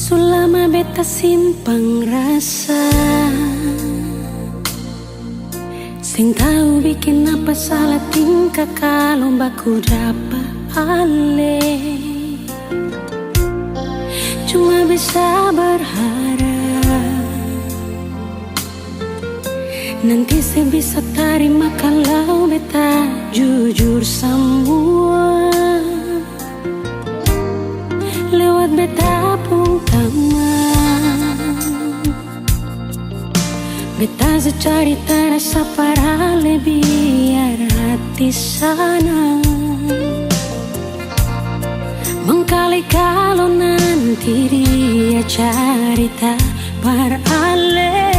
Sulama beta simpang rasa, sing tahu bikin apa salah tingkah kalau baku dapat ale. Cuma bisa berharap nanti saya bisa terima kalau beta jujur semua lewat beta pun taman. Beta secari terasa para biar hati sana mengkali kalau nanti dia cerita parale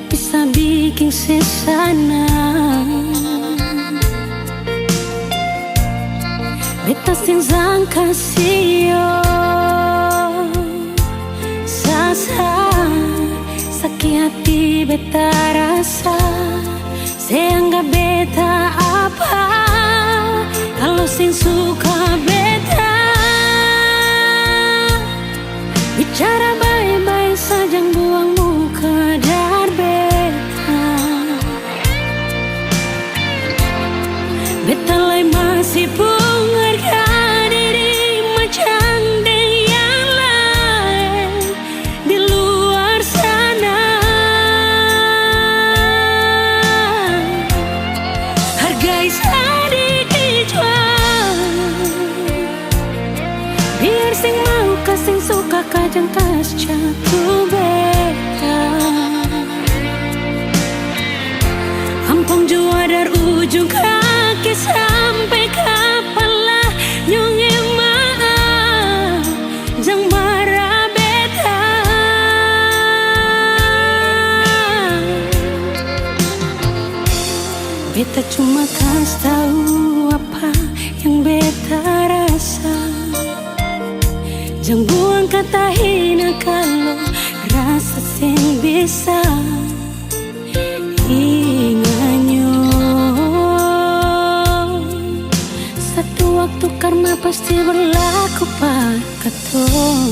bisa bikin sesana. Beta sing sangka sio sasa sakit hati beta rasa seanggap beta apa kalau sing suka beta bicara baik-baik saja buang muka dar beta. Beta lai masih pun harga diri macam yang lain di luar sana. Hargai sedikit jual biar sing mau kasing suka kajang kas jatuh beta. Ampang jua dari ujung kaki sampai kepala nyonge maaf jang marah beta. Beta cuma kasih tahu apa yang beta rasa. Jang buang kata hina kalau rasa sing bisa inganyo. Satu waktu karma pasti berlaku pada katong.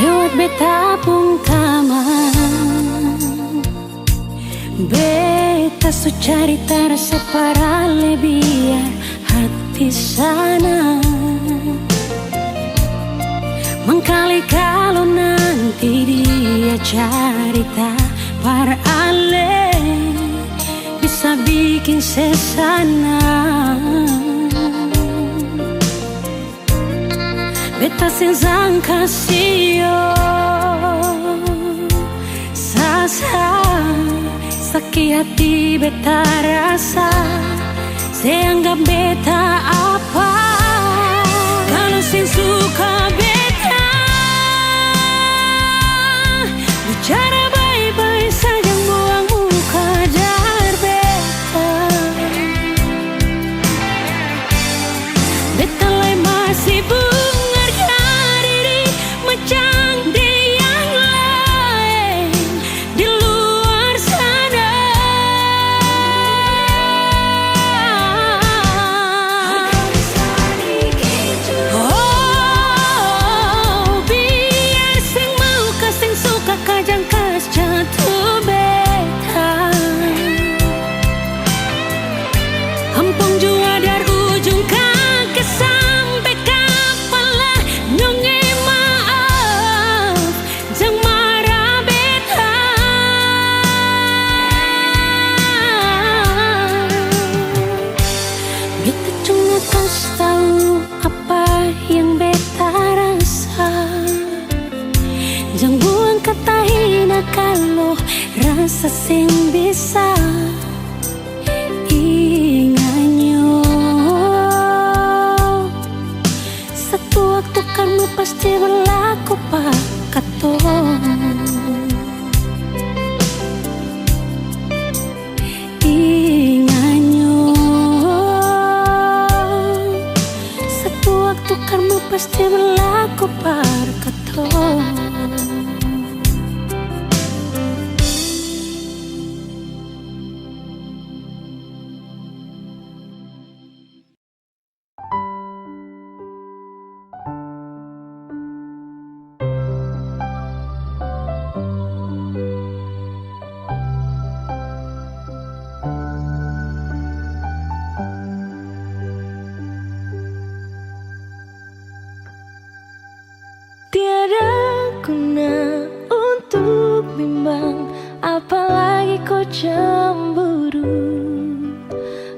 Lewat beta pun taman, beta su cari terasa para biar hati sana mengkali kalau nanti dia cerita para ale bisa bikin sesana. Beta sing sangka sio sasa sakit hati beta rasa seanggap beta apa kalau sing suka beta bicara baik-baik saja buang muka dar beta. Beta lai masih kalau rasa sing bisa inganyo. Satu waktu karma pasti katong. Inganyo satu waktu karma pasti berlaku pada katong. Tiada guna untuk bimbang, apalagi kau cemburu,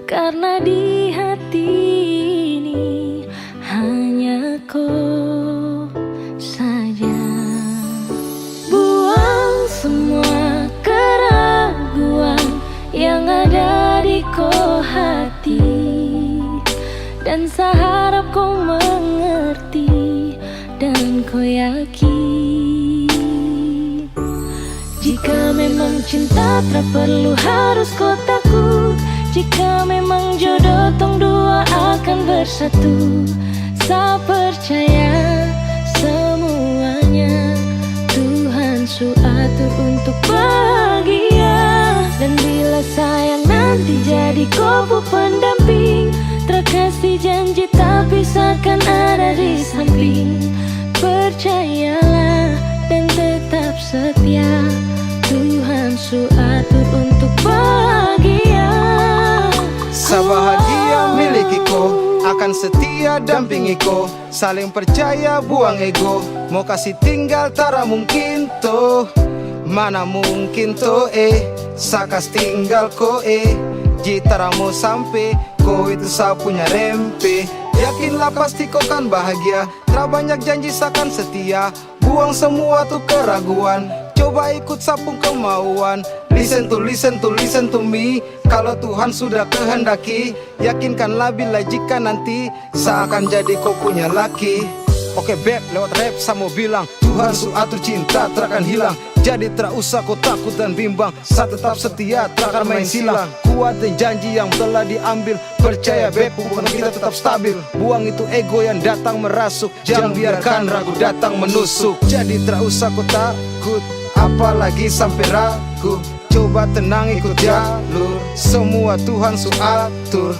karena di hati ini hanya kau saja. Buang semua keraguan yang ada di kau hati, dan saya harap kau mengerti dan kau yakin, jika memang cinta tak perlu harus kau takut. Jika memang jodoh tong dua akan bersatu, saya percaya semuanya Tuhan su atur untuk bahagia. Dan bila sayang nanti jadi kau pendamping, terkasih janji tapi seakan ada di samping. Percayalah dan tetap setia, Tuhan su atur untuk bahagia. Sabahagia milikiku, akan setia dampingiku, saling percaya buang ego. Mau kasih tinggal tara mungkin toh, mana mungkin toh sakas tinggal ko jitara mau sampai ko itu sa punya rempe. Yakinlah pasti kau kan bahagia, tak banyak janji sakan setia. Buang semua tuh keraguan, coba ikut sapung kemauan. Listen to me. Kalau Tuhan sudah kehendaki, yakinkanlah bila jika nanti seakan jadi kau punya laki. Oke beb, lewat rap saya mau bilang, Tuhan su atur cinta takkan hilang. Jadi tak usah kau takut dan bimbang, saya tetap setia takkan main silang. Kuat dan janji yang telah diambil, percaya beb hubungan kita tetap stabil. Buang itu ego yang datang merasuk, jangan biarkan ragu datang menusuk. Jadi tak usah kau takut, apalagi sampai ragu. Coba tenang ikut jalur, semua Tuhan su atur.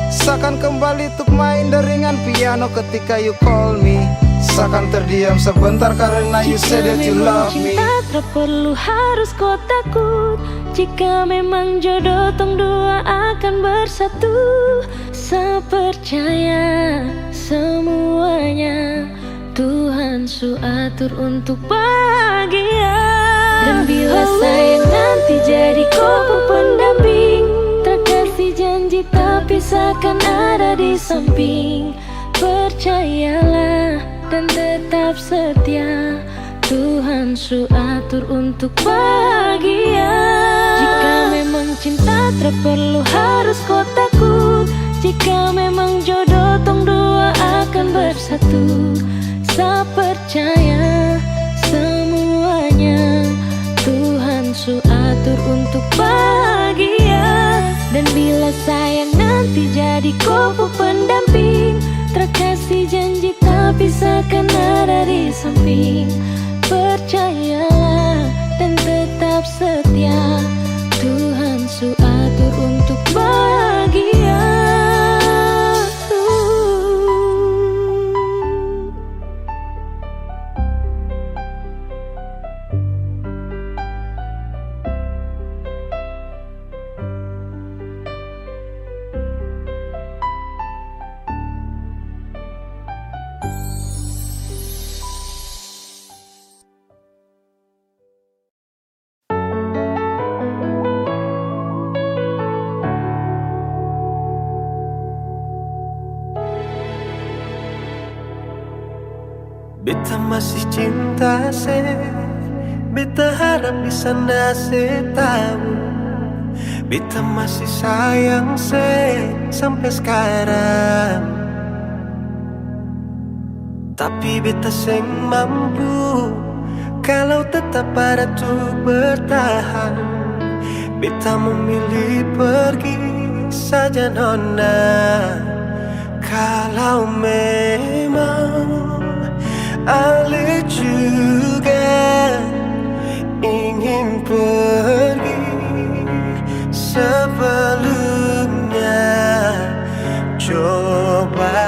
Seakan kembali untuk main deringan piano ketika you call me. Seakan terdiam sebentar karena you said that you love me. Jika memang cinta tak perlu harus kau takut. Jika memang jodoh tong dua akan bersatu, saya percaya semuanya Tuhan su atur untuk bahagia. Dan bila sayang nanti jadi kau pendamping, terkasih janji tapi seakan ada di samping. Percayalah dan tetap setia, Tuhan su atur untuk bahagia. Jika memang cinta tak perlu harus kau takut. Jika memang jodoh tong dua akan bersatu, saya percaya semuanya Tuhan su atur untuk bahagia. Dan bila sayang nanti jadi kau pendamping, terkasih janji tapi seakan ada di samping. Percayalah dan tetap setia, Tuhan su atur untuk bahagia. Beta masih cinta se, beta harap di sana se tahu. Beta masih sayang se sampai sekarang. Tapi beta seng mampu kalau tetap ada tuh bertahan. Beta memilih pergi saja nona. Kalau memang Ale juga ingin pergi, sebelumnya coba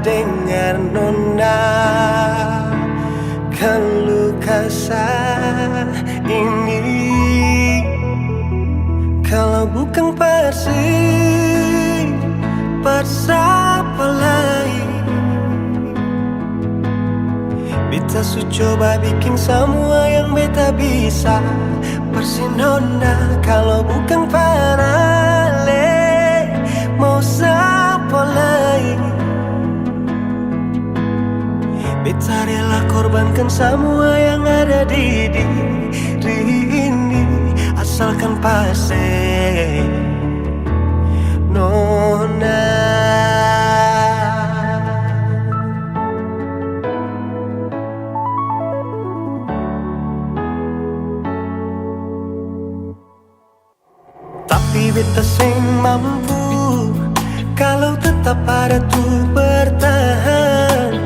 dengar nona. Keluh kesah ini kalau bukan siapa lain. Beta su coba bikin semua yang beta bisa. Persinona kalau bukan Ale, mau siapa lain. Beta rela korbankan semua yang ada di diri ini, asalkan pasti nona. Tapi beta seng mampu kalau tetap ada tuh bertahan.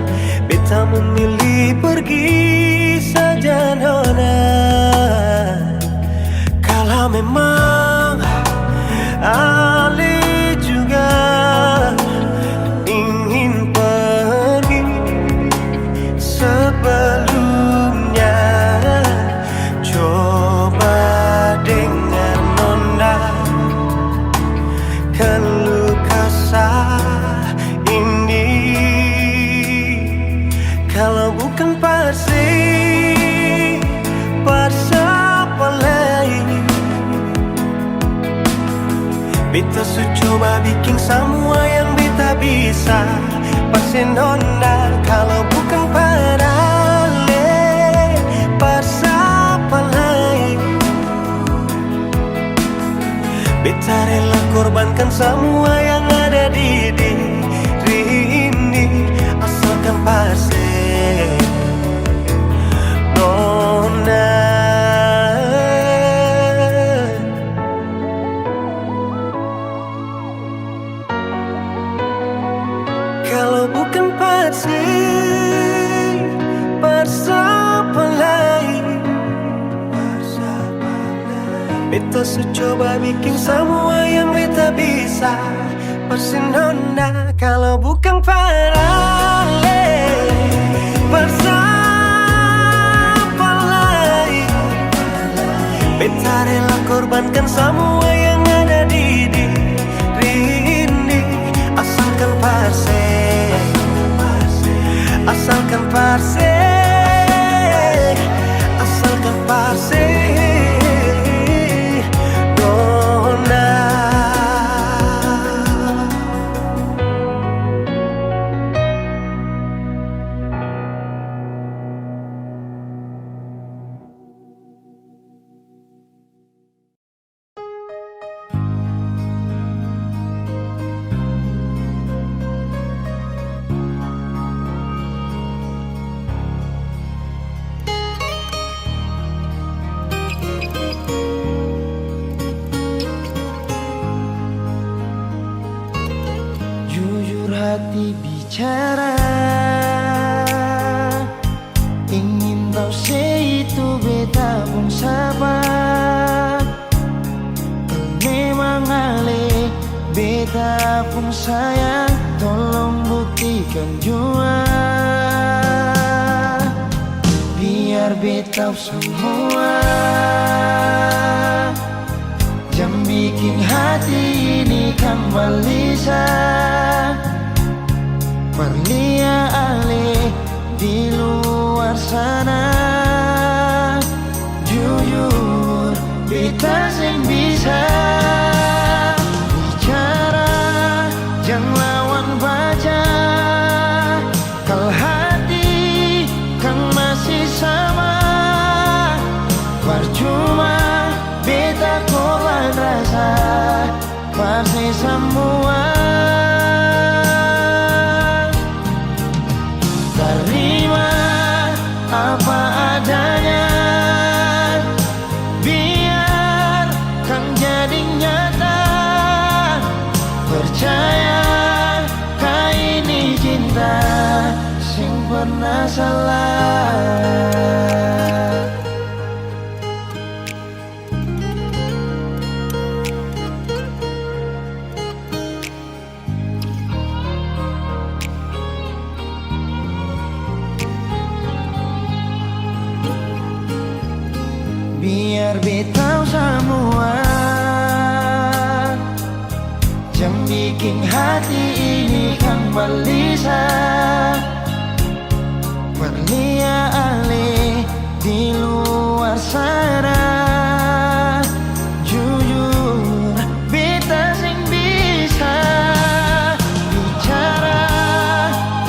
Beta memilih pergi saja nona. Kalau memang Ale juga ingin pergi, sebelumnya coba dengar nona. Keluh kesah ini kalau bukan siapa lain. Beta su coba bikin semua yang beta bisa. Pasti nona kalau bukan Ale, siapa lain. Beta rela korbankan semua yang ada di diri ini, asalkan pasti nona. Kalau bukan siapa lain. Beta su coba bikin semua yang beta bisa. Persinona kalau bukan Ale, siapa lain. Beta rela korbankan semua yang ada di diri ini, asalkan asalkan nona. hati bicara, ingin tahu itu beta pun sabar. Memang ale beta pun sayang, tolong buktikan jua. Biar beta semua jam bikin hati ini kembali Perlia ale di luar sana. Jujur beta sing bisa bicara, jangan lawan baca. Kalau hati kan masih sama, percuma beta korban rasa pasti semua. salah. Biar betau semua yang bikin hati ini kan gelisah, berlian-lian di luar sana. Jujur beta sing bisa bicara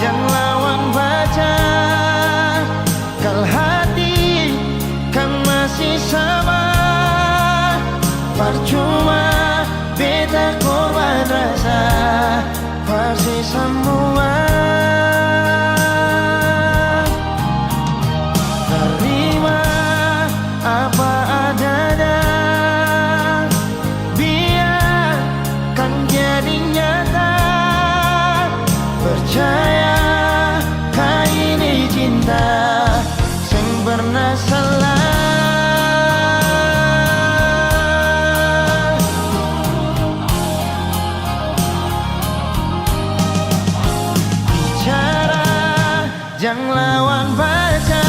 yang lawan baca, kal hati kan masih sama. Percuma beta korban rasa pasti semua. Terima apa adanya, biarkan jadi nyata. Percaya kau ini cinta sing pernah salah. Jangan lawan baca,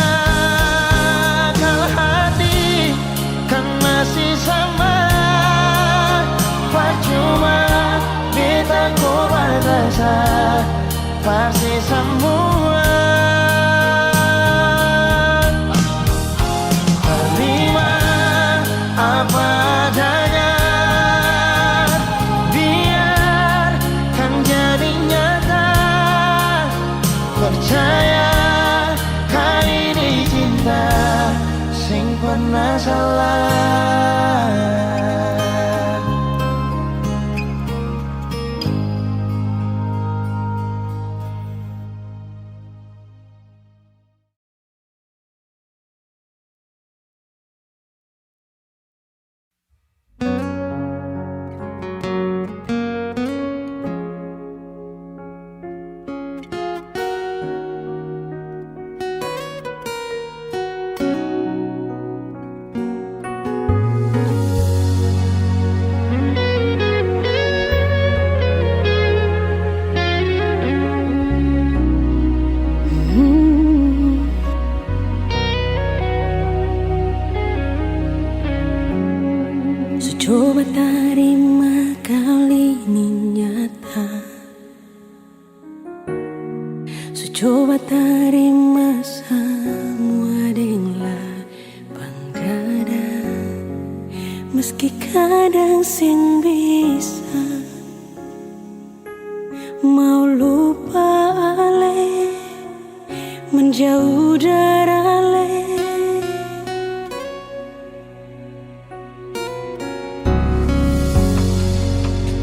kalau hati kan masih sama. Percuma beta korban rasa pasti semua. Terima apa adanya, biarkan jadi nyata. Percaya kali ini cinta sing pernah salah. Coba terima kali ini nyata, coba terima semua dengan lapang dada. Meski kadang sing bisa mau lupa ale, menjauh dari ale.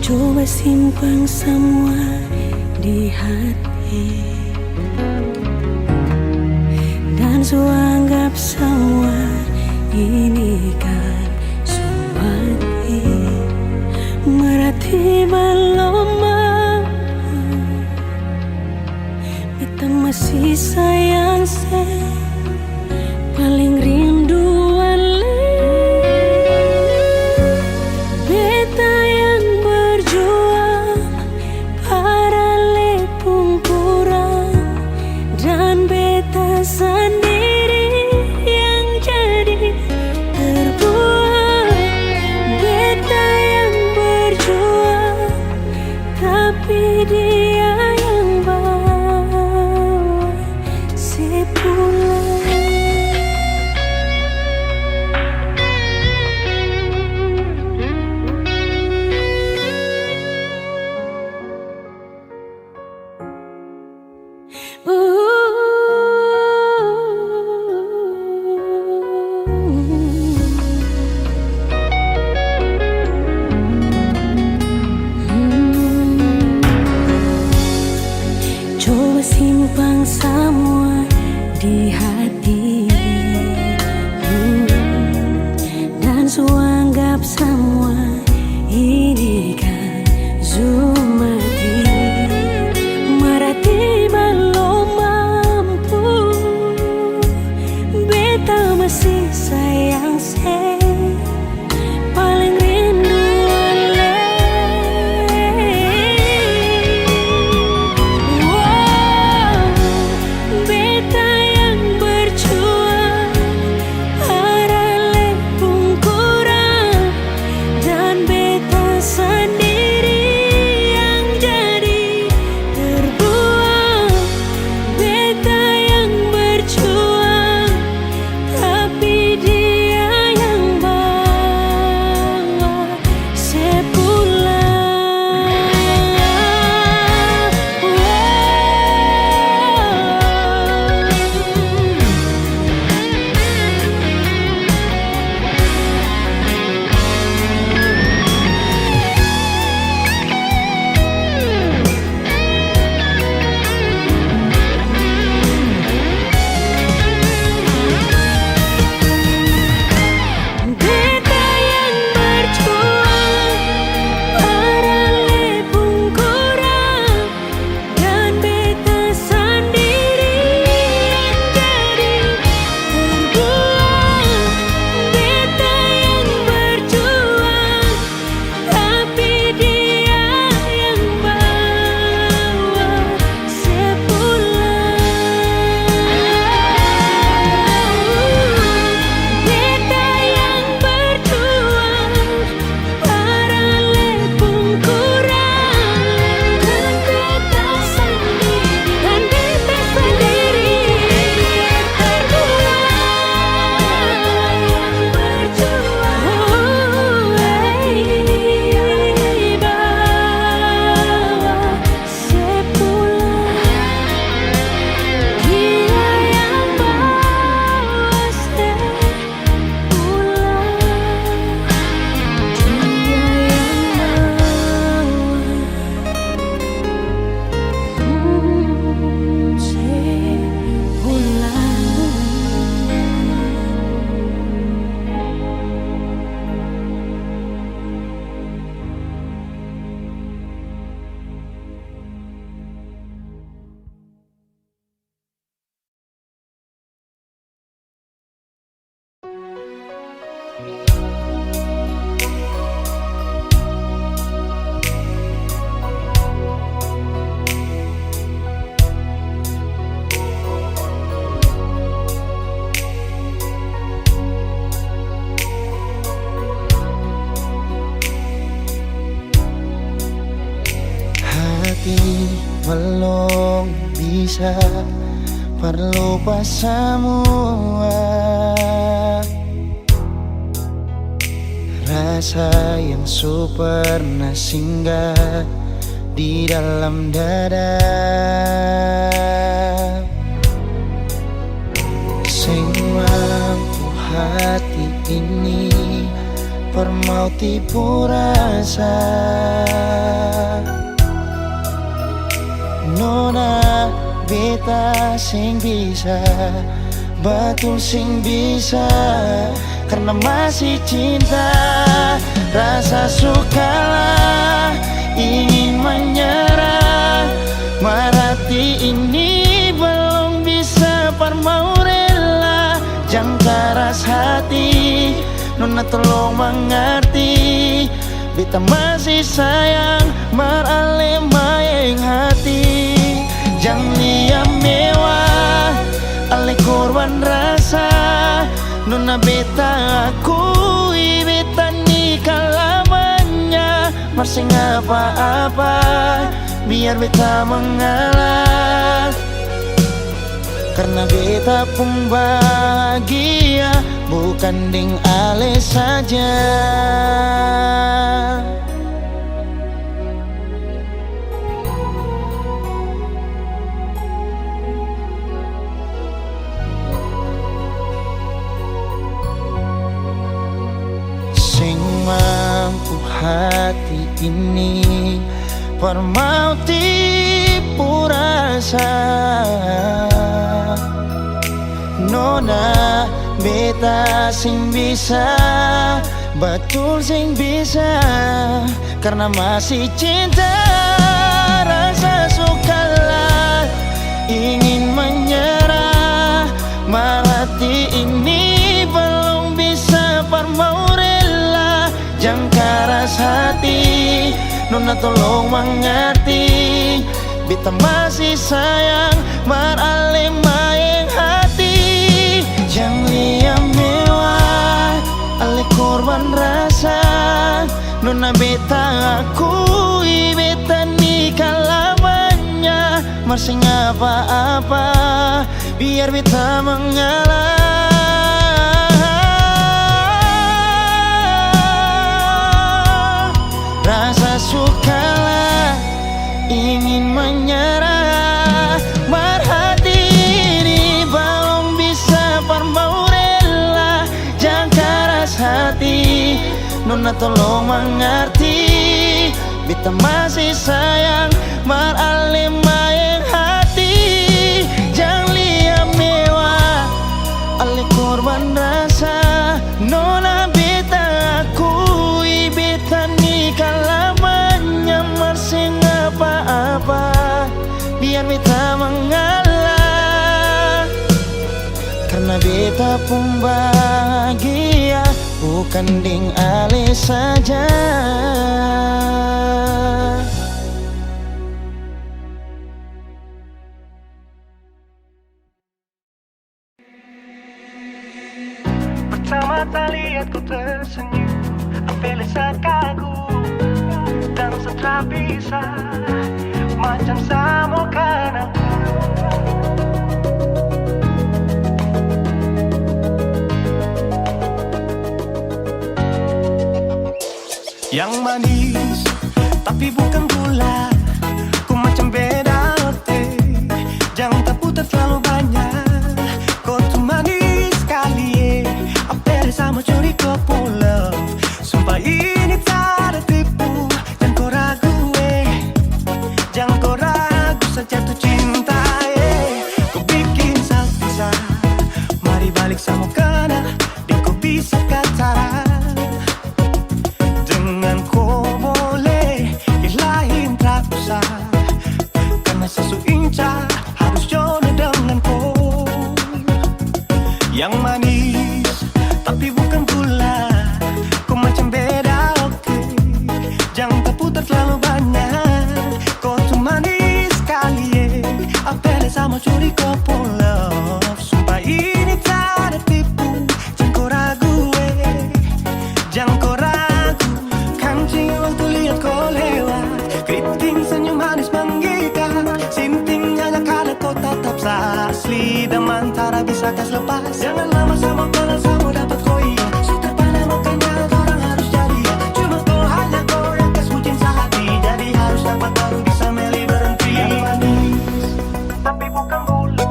Coba simpan semua di hati dan anggap semua ini kan suami. Merati belum mampu, beta masih sayang paling rindu. Sendiri yang jadi terbuang, beta yang berjuang, tapi dia yang bawa si pulang. Simpan semua di hati dan anggap semua ini kan zumati. Merati belum mampu, Hati belum bisa berlupa semua rasa yang pernah singgah di dalam dada. Sing mampu hati ini permau tipu rasa. Nona beta sing bisa, betul sing bisa, karena masih cinta. Rasa sukalah ingin menyerah, merati ini belum bisa permau rela. Jangan keras hati, Nona tolong mengerti, beta masih sayang merale maeng hati. Jangan lihat mewah, ale korban rasa. Nona beta akui, beta nikah lamanya. Masih apa-apa, biar beta mengalah, karena beta pun bahagia, bukan ding ale saja. Sing mampu hati ini permau tipu rasa. Nona beta sing bisa, betul sing bisa, karena masih cinta. Rasa sukalah ingin menyerah, merati ini belum bisa permau rela. Jangan keras hati, Nona tolong mengerti, beta masih sayang merale maeng hati. Jangan lihat mewah, ale korban rasa. Nona beta akui, beta nikah lamanya. Masih apa-apa, biar beta mengalah. Rasa sukalah ingin menyerah, merhati ini belum bisa permau rela. Jangan keras hati, Nona tolong mengerti, beta masih sayang merale maeng hati. Jangan lihat mewah, ale korban rasa. Nona beta akui, beta nikah lamanya. Masih apa-apa, biar beta mengalah, karena beta pun bahagia, bukan ding ale saja. Pertama lihat ku tersenyum, ambil saat kagum dan setelah bisa macam sama kan aku. Yang manis tapi bukan gula, ku macam beda teh. Jangan tak putar terlalu banyak, kau tuh manis sekali. Apel sama curi kau pulau, sumpah ini tak ada tipu. Jangan kau ragu, jangan kau ragu saja tuh cinta. Kau bikin salsa, mari balik sama kena, dan kau bisa kata. Karena sesu inca harus jodoh denganku. Yang manis tapi bukan gula, sama curi kopo love. Sumpah ini tak ada tipu. Jangan kau ragu jangan kau ragu. Kancing waktu lihat kau lewat, keriting senyum manis menggigit, sinting hanya karena kau tetap asli. Dan mantara bisa kas lepas. Jangan lama sama kenal sama dapat kau iya. Sudah pada makanya orang harus jadi ya. Cuma kau hanya kau yang kas bucin sehati. Jadi harus dapat baru bisa meli berhenti. Yang manis tapi bukan gula.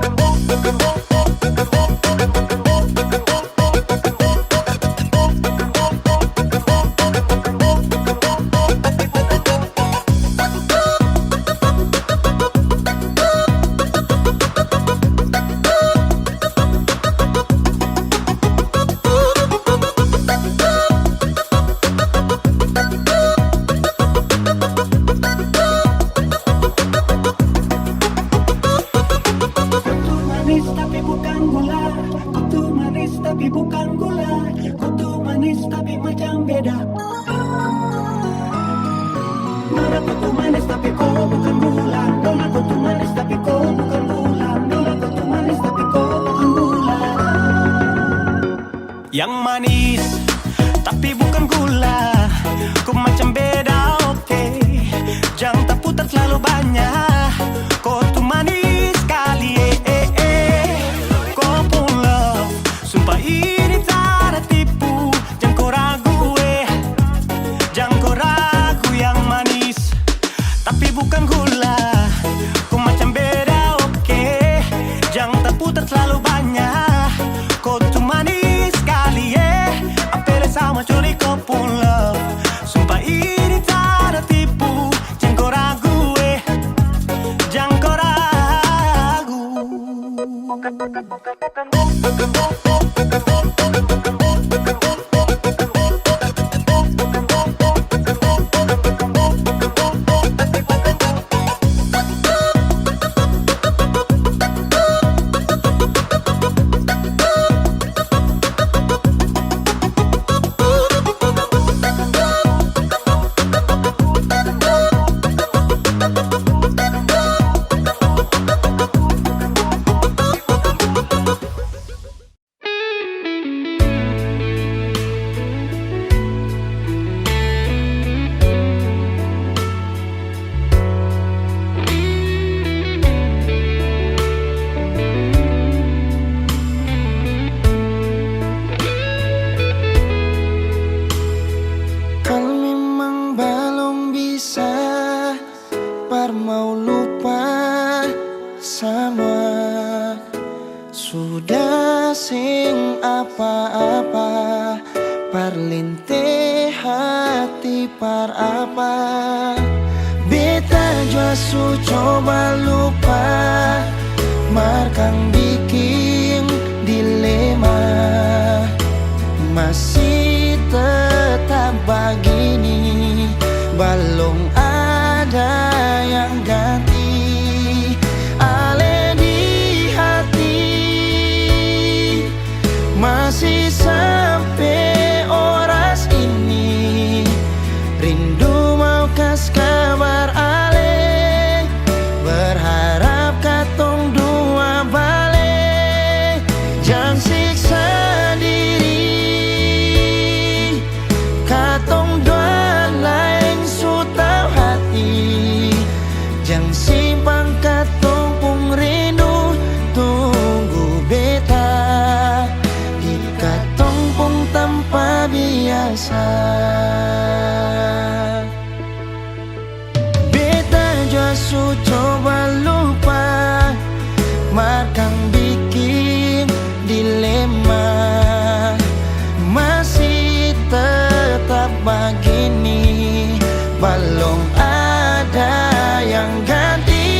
Tapi bukan gula, kutu manis tapi macam beda. Nona kutu manis tapi kau bukan gula. Nona kutu manis tapi kau bukan gula. Nona kutu manis tapi kau bukan gula. Yang manis tapi bukan gula, kau macam beda, oke. Jangan tak putar terlalu banyak. Kau tuh manis sekali, kau pun love. Sumpah ini tak ada tipu. Jangan kau ragu jangan kau ragu. Yang manis tapi bukan gula, kau macam beda, oke. Jangan tak putar terlalu banyak. Kau tuh manis sekali, apel sama curi kau pun love. Sumpah ini tak ada tipu. Jangan kau ragu jangan kau ragu. Mau lupa semua, sudah sing apa-apa, perlinte hati par apa. Beta jua su coba lupa, markang bikin dilema. Masih tetap begini, belum ada yang ganti. Ale di hati masih sampai oras ini, rindu mau kas kabar ale, berharap katong dua balik. Jangan siksa diri, katong dua lain su tau hati. Jangan simpang katong pung rindu, tunggu beta di katong pung tanpa biasa. Beta jua su coba lupa, markang bikin dilema. Masih tetap begini, belum ada yang ganti.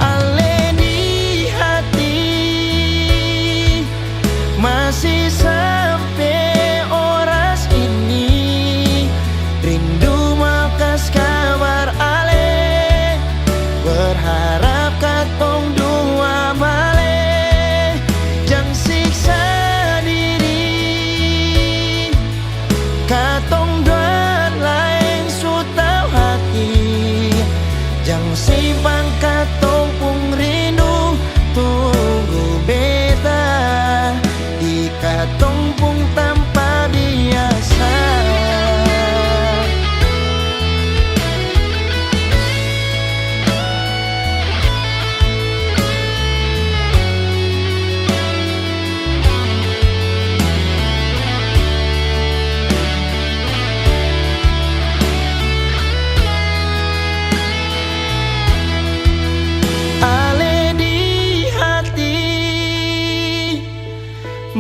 Ale di hati masih sampai oras ini, rindu mau kas kabar ale, berharap katong dua balik. Jangan siksa diri, katong dua lain su tau hati. Jangan simpang katong pung rindu,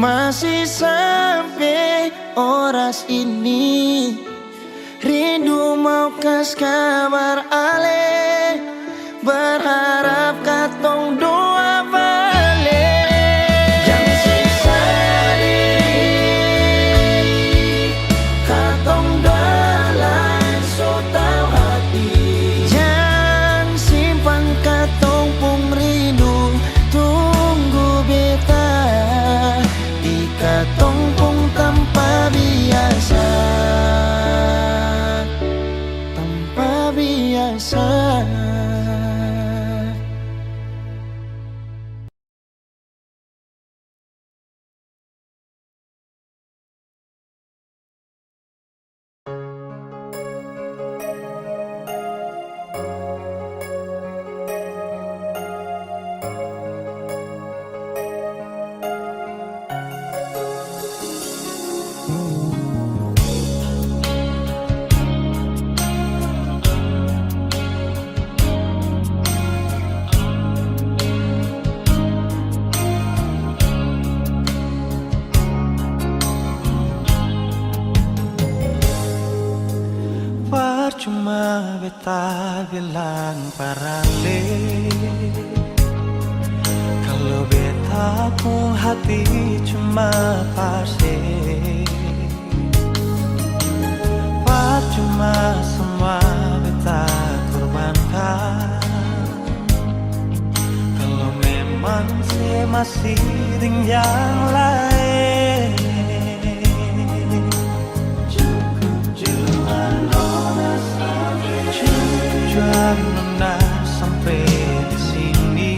Masih sampai oras ini rindu mau kas kabar ale, berharap katong doa balik. Yang sisa diri katong dalam sotau hati, jangan simpan katong pung rindu, tunggu beta di katong pung tanpa biasa, tanpa biasa. Percuma beta bilang parale, kalau beta pun hati cuma pase. Percuma semua beta korbankan, kalau memang saya masih dengan yang lain. Cukup nona sampai di sini,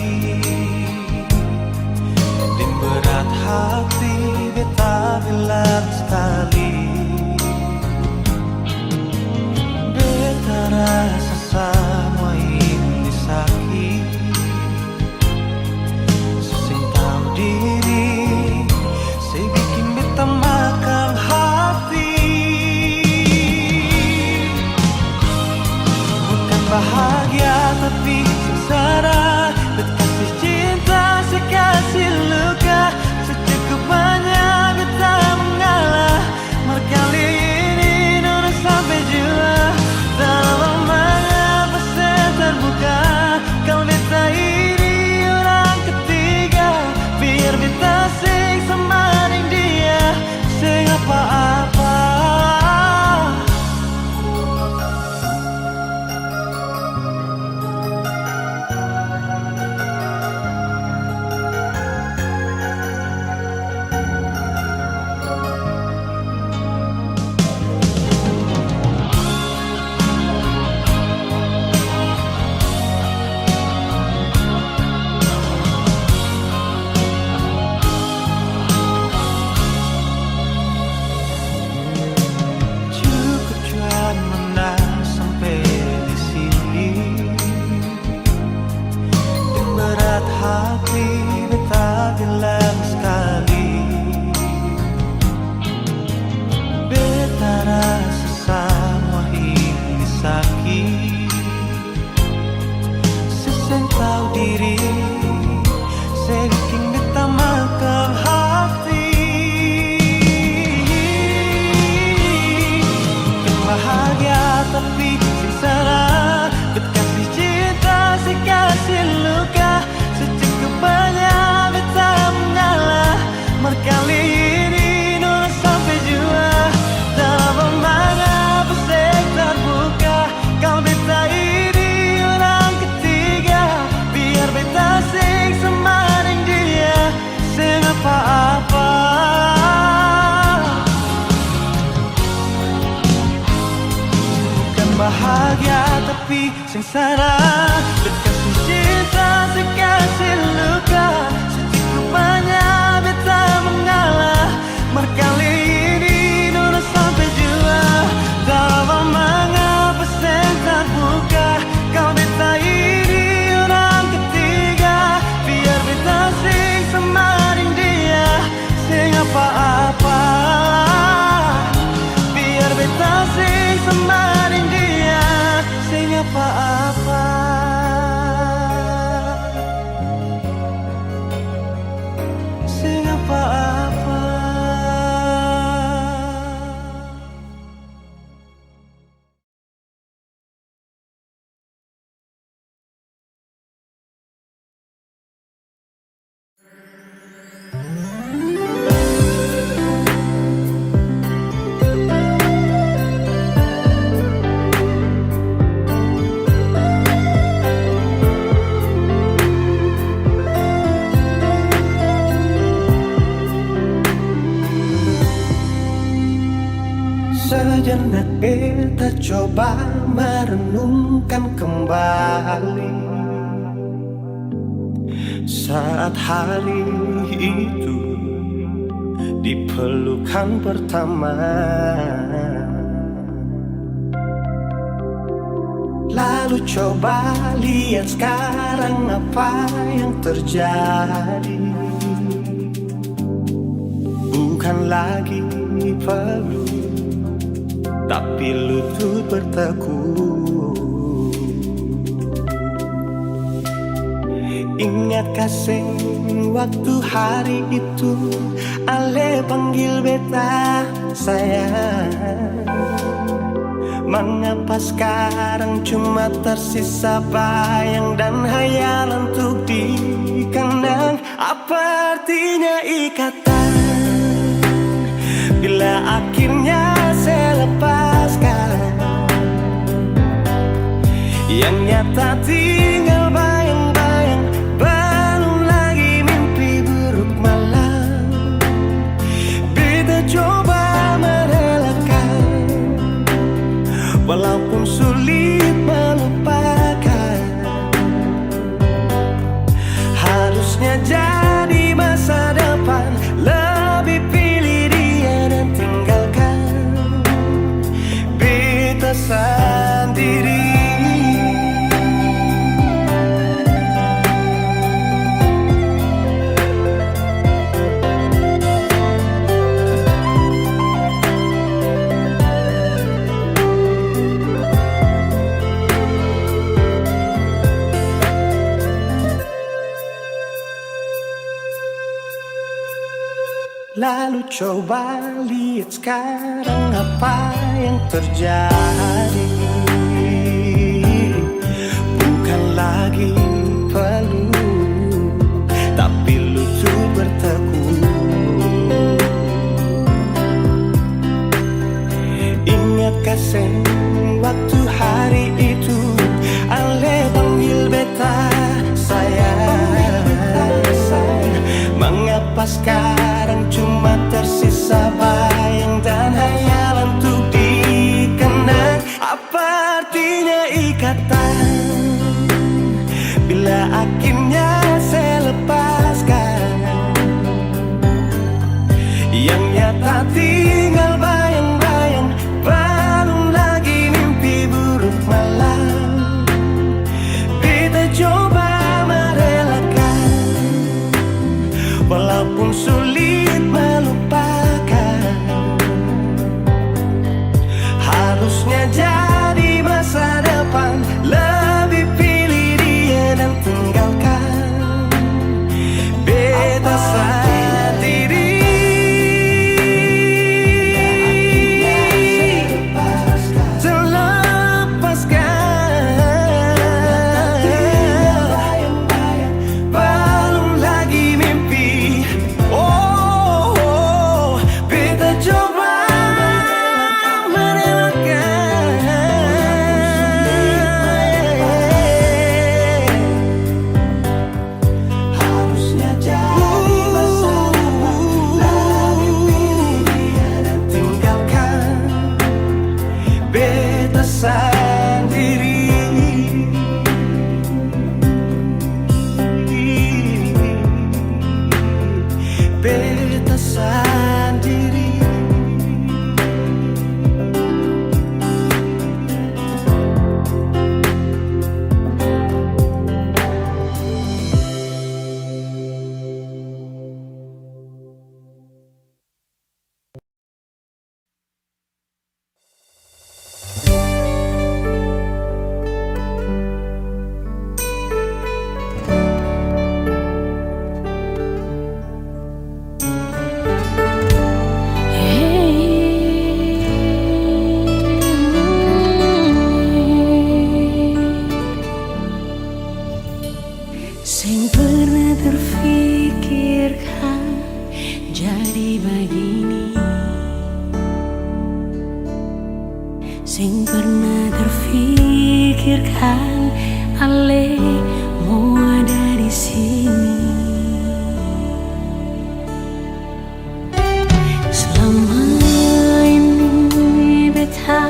dan berat hati beta bilang sekali, beta rasa semua ini sakit, sesing tahu diri, saya bikin beta makan hati. Bahagia tapi sengsara, berkasih cinta sekasih luka, secukupnya kita mengalah. Kali ini nona sampai jua, dalam mengapa saya terbuka. Kalau beta ini orang ketiga, biar beta sing semaring dia, sing apa-apa. Hati beta bilang sekali, beta rasa semua ini sakit, seseng tahu diri, saya bikin beta makan hati. Bukan bahagia tapi sengsara, berkasih cinta sekasih luka, secukupnya beta mengalah. Kali ini nona sampai jua, dalam mengapa saya terbuka. Kalau beta ini orang ketiga, biar beta sing semaring dia, sing apa-apa. Bukan bahagia tapi sengsara, berkasih cinta sekasih luka, secukupnya beta mengalah. Kali ini nona sampai jua, dalam mengapa saya terbuka. Kalau beta ini orang ketiga, biar beta sing semaring dia, sing apa-apa. Biar beta sing semaring dia, sing apa-apa. coba merenungkan kembali saat hari itu di pelukan pertama. Lalu coba lihat sekarang apa yang terjadi. Bukan lagi peluk, tapi lutut bertekuk. Ingat kasih waktu hari itu Ale panggil beta sayang. Mengapa sekarang cuma tersisa bayang dan hayalan untuk dikenang? Apa artinya ikatan bila akhirnya saya lepaskan? Yang nyata tinggal bayang-bayang, belum lagi mimpi buruk malam. Beta coba merelakan, walaupun sulit melupakan. Harusnya jadi masa depan, lebih pilih dia dan tinggalkan beta sendiri. Lalu coba lihat sekarang apa yang terjadi. Bukan lagi peluk, tapi lutut bertekuk. Ingat kasih waktu hari itu Ale panggil beta sayang. Mengapa sekarang cuma tersisa bayang dan hayalan untuk dikenang? Apa artinya ikatan bila akhirnya saya lepaskan? Yang nyata tinggal bayang-bayang, belum lagi mimpi buruk malam. Beta coba merelakan, walaupun sulit melupakan. Harusnya jadi masa depan, lebih pilih dia dan tinggalkan beta sendiri. Beta sendiri. Sing pernah terfikirkan jadi begini. Sing pernah terfikirkan Ale mau ada di sini. Selama ini beta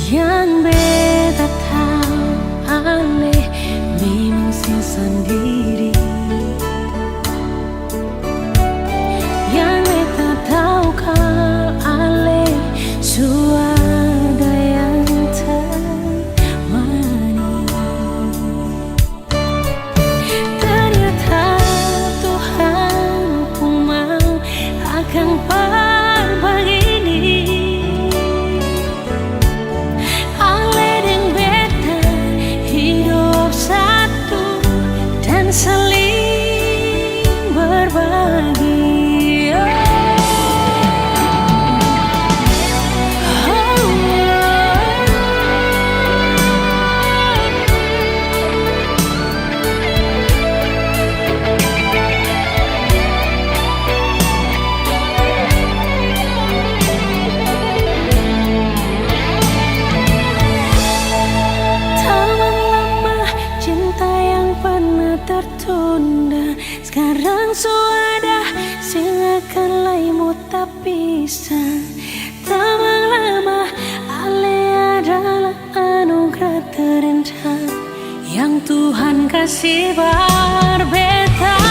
Yang beta tahu aneh memang sing sendiri. Yang beta tahu kal ale suara yang termani. Ternyata Tuhan pun mau akan begini. Ale dan beta hidup satu dan saling berbagi. Tertunda sekarang sudah silakan laimu tak bisa. Tamang lama ale adalah anugerah terindah yang Tuhan kasih berbeda.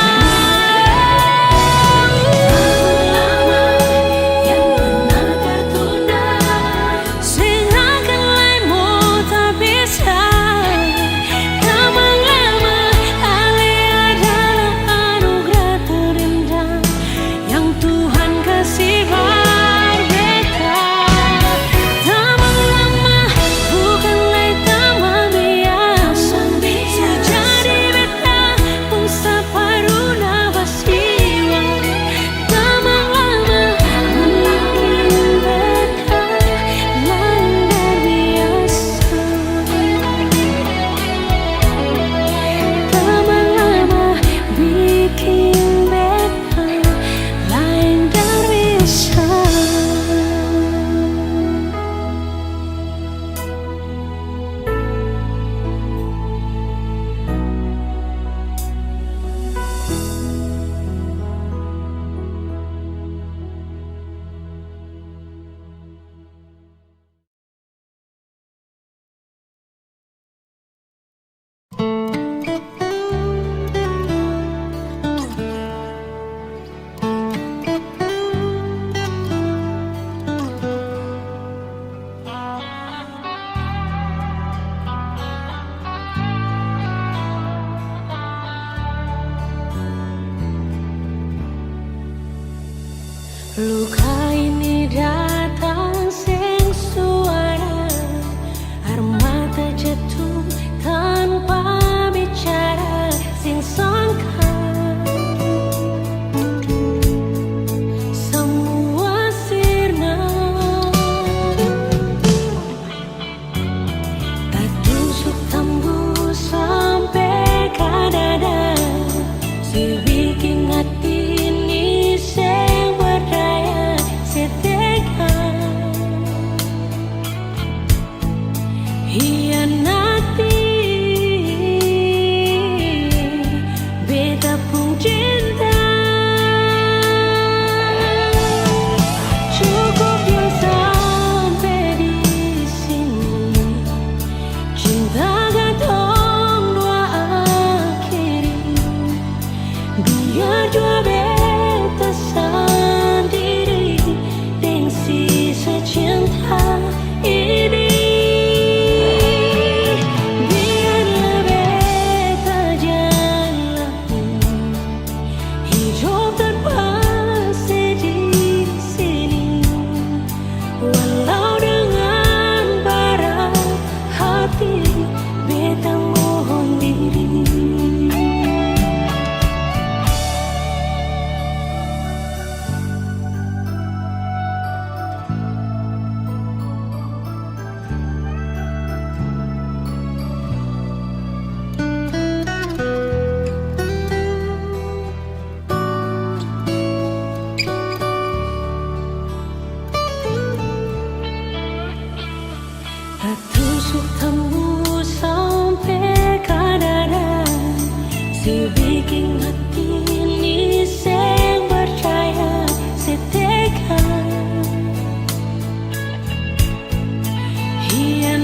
Luka ini datang sing suara, air mata jatuh tanpa bicara sing sangka. Semua sirna tak tusuk tembus sampai ke dada. Si bikin hati ini sing berdaya setega. Hianati beta pun cinta. Cukup yang sampai di sini. Cinta gantung dua akhiri. Biar jua beta sendiri dengan sisa cinta ini. Biarlah beta jalani hidup tanpa sedih sini. Walau dengan berat hati beta mohon diri. Tertusuk tembus sampai ke dada. Si bikin hati ini sing percaya setega. Hianati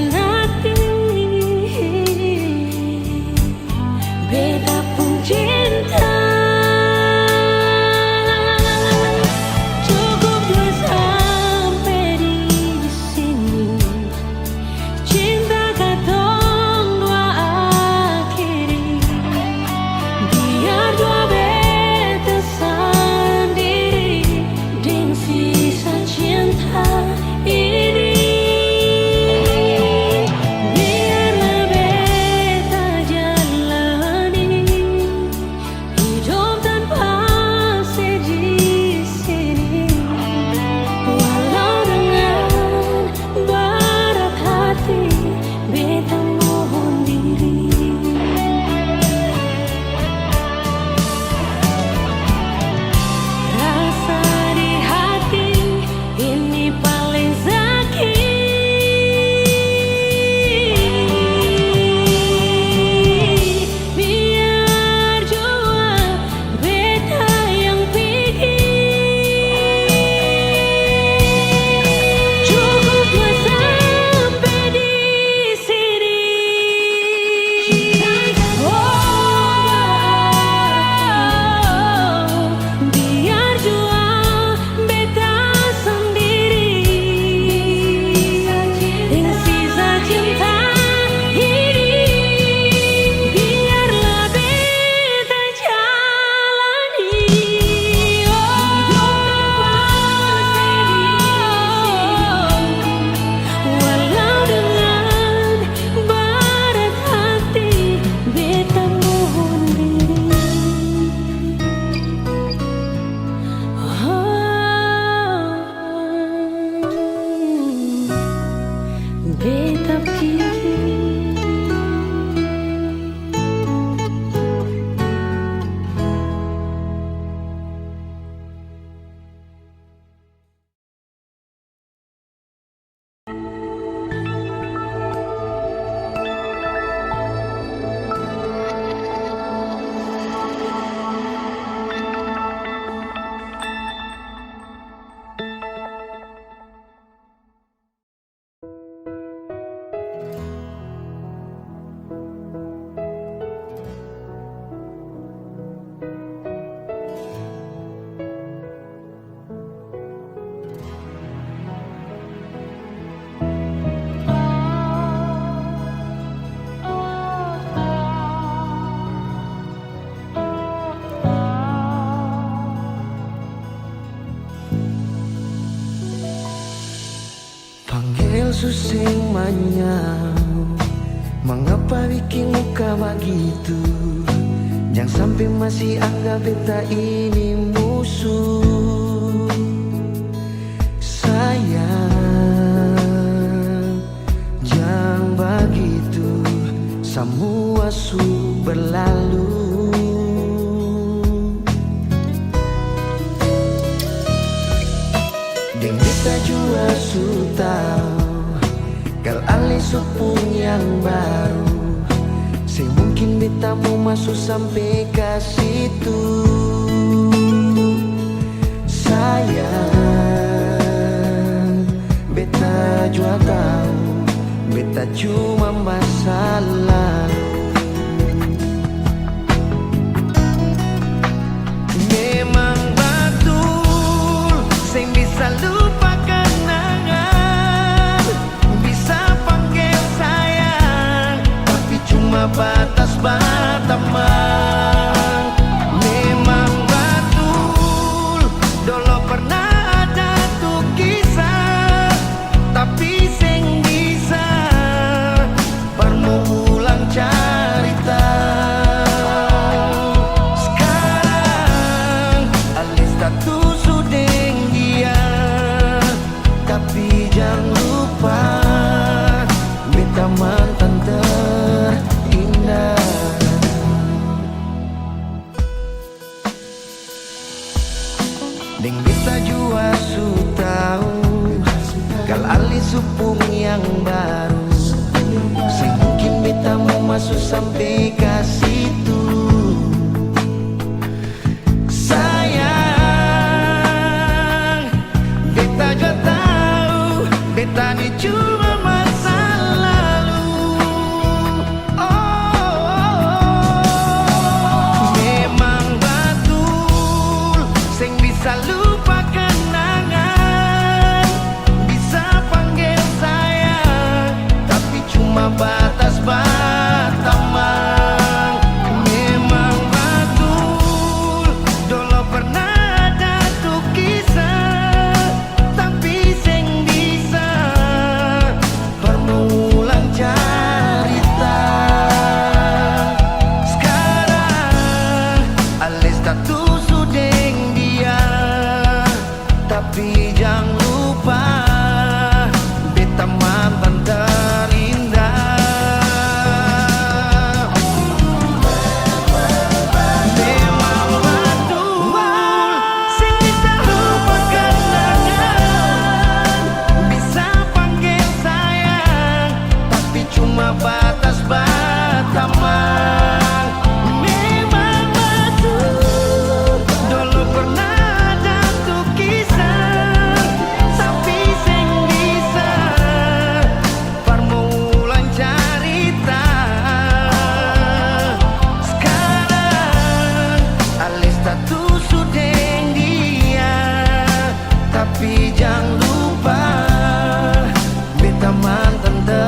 beta pilih. Panggil susing manyau, mengapa bikin muka begitu? Jangan sampai masih anggap beta ini musuh. Sayang, jangan begitu, semua su berlalu. Deng beta jua su tahu, kal alih supung yang baru. Semungkin beta mau masuk sampai ke situ. Sayang, beta jua tahu, beta cuma masa lalu. Memang betul, saya bisa lupa kenangan, bisa panggil sayang, tapi cuma batas teman. Memang betul, dulu pernah ada tuh kisah, tapi sing bisa baru ulang cerita. Sekarang alis status sudah dia, tapi jangan lupa beta mantan terindah. Deng beta jua su tahu, kal alih supung yang baru. Semungkin beta mau masuk sampai ke situ. Sayang, beta juga tahu, beta ni cuma masa lalu. Memang betul, sing bisa lupa kenangan, bisa panggil sayang, tapi cuma batas teman. Memang betul, dulu pernah ada tuh kisah, tapi sing bisa berulang cerita. Sekarang alis status sudah dia, tapi jangan lupa beta mantan terindah. Memang betul, sing bisa lupa kenangan, bisa panggil sayang, tapi cuma batas teman. Memang betul, dulu pernah ada tuh kisah, tapi sing bisa permulaan cerita. Sekarang alis status sudah dia, tapi jangan lupa beta mantan terindah.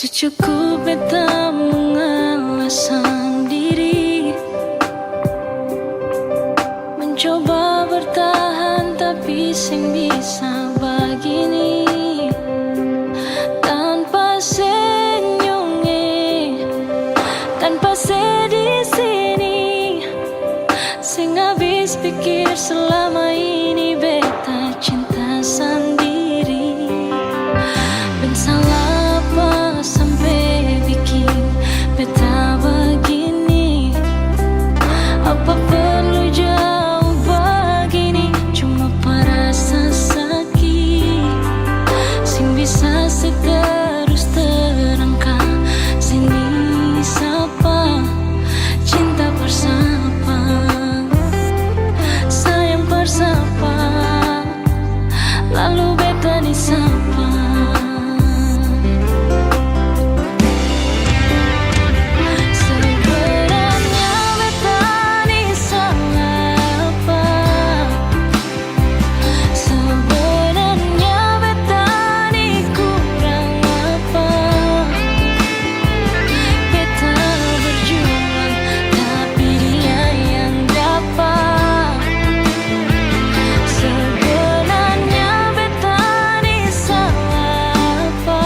Secukup beta mengalah sendiri, mencoba bertahan tapi sing bisa begini. Tanpa senyumnya, tanpa sedih sini, sing habis pikir selama ini beta cinta sendiri. Ben salah apa sampai bikin beta begini? Apa perlu jauh begini? Cuma perasa sakit, sing bisa seterus terangkat. Sini sapa cinta bersama, sayang bersama, lalu beta disapa. Sebenarnya beta ni salah apa? Sebenarnya beta ni kurang apa? Beta berjuang tapi dia yang dapat. Sebenarnya beta ni salah apa?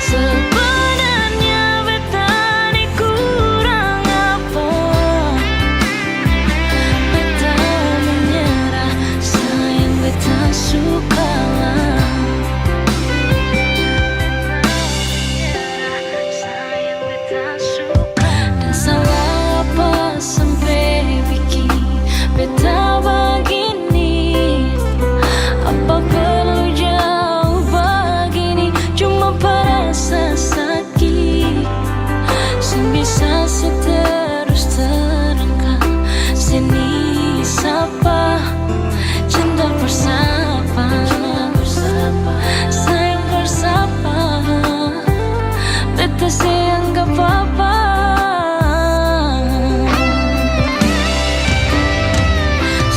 Sebenarnya beta ni kurang apa? Beta menyerah, sayang beta sukalah. Sayang beta suka. Dan salah apa sampai bikin beta begini? Apa perlu jauh begini? Cuma perasa sakit, sing bisa seterus terangkat. Sini sapa cinta bersama, sayang bersama, beta sayang gak apa-apa.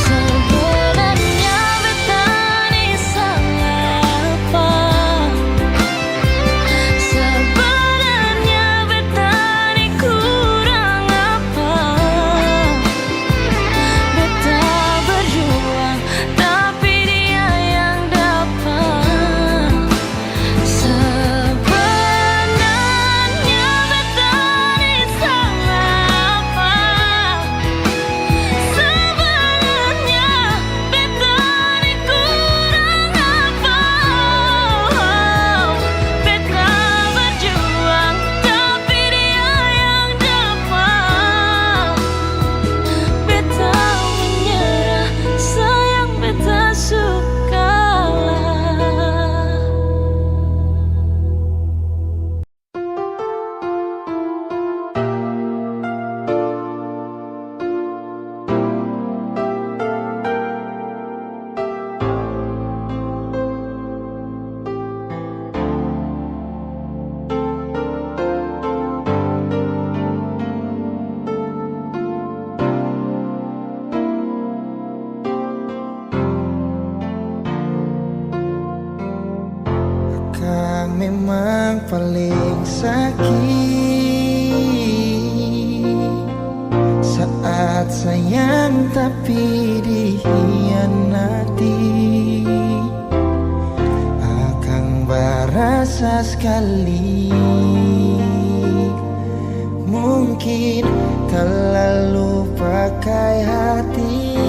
Sebenarnya beta ni salah apa? Sebenarnya beta ni kurang apa? Beta berjuang tapi dia yang dapat. Sebenarnya beta ni salah apa? Sebenarnya beta ni kurang apa? Beta berjuang tapi dia yang dapat. Beta menyerah, sayang beta sukalah. Kang memang paling sakit saat sayang tapi dikhianati. Akang berasa sekali, mungkin terlalu pakai hati.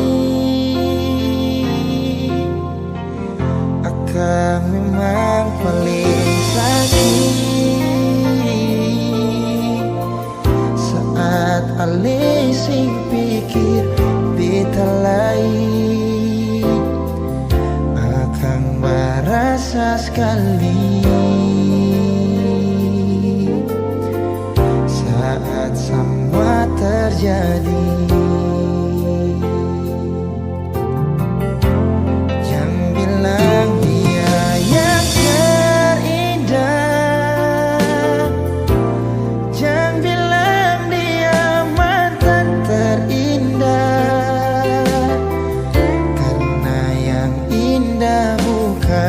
Akang memang paling sakit saat alih sing pikir beta lain. Akang berasa sekali saat semua terjadi. Jangan bilang dia yang terindah, jangan bilang dia mantan terindah, karena yang indah bukan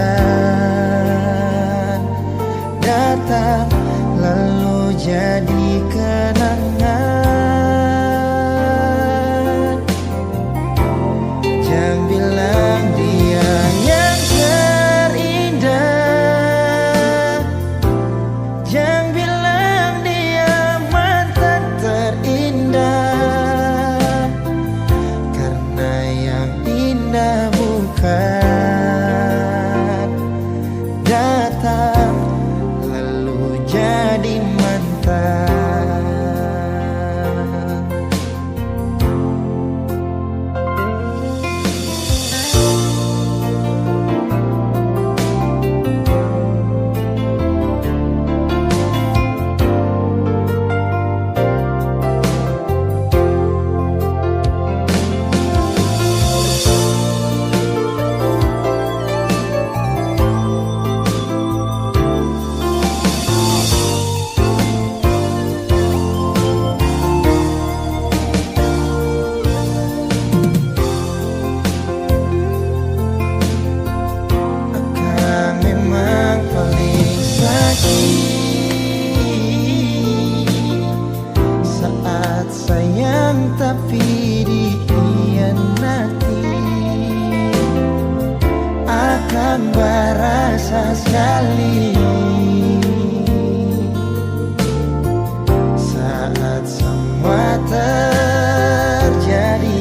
Saat sayang tapi dikhianati, akan berasa sekali. Saat semua terjadi,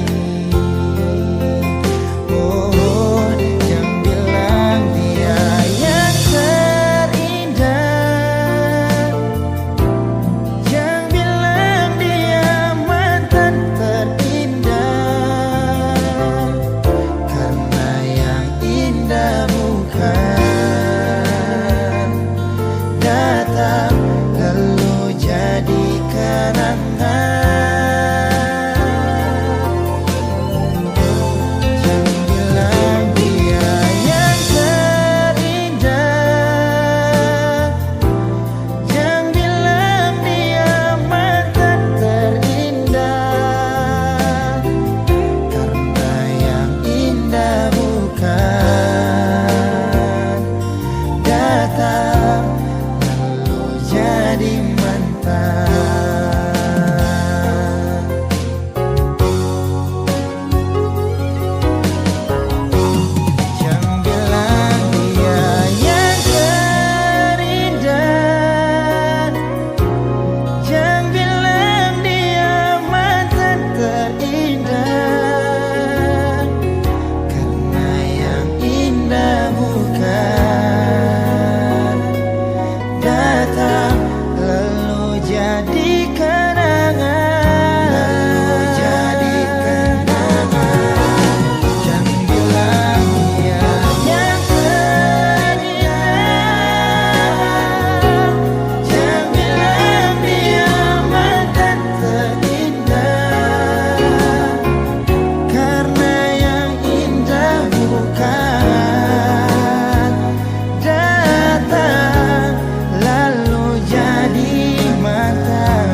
oh, jangan bilang dia yang terindah, jangan bilang dia mantan terindah, karena yang indah bukan datang lalu jadi kenangan. Jangan bilang dia yang terindah, jangan bilang dia mantan terindah, karena yang indah bukan datang lalu jadi mantan. Jangan bilang dia yang terindah, jangan bilang dia mantan terindah, karena yang indah bukan datang lalu jadi kenangan, lalu jadi kenangan. Jangan bilang dia yang terindah, jangan bilang dia mantan terindah, karena yang indah bukan datang lalu jadi mantan,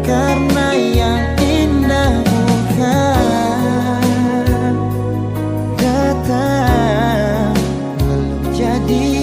karena yang indah bukan datang lalu jadi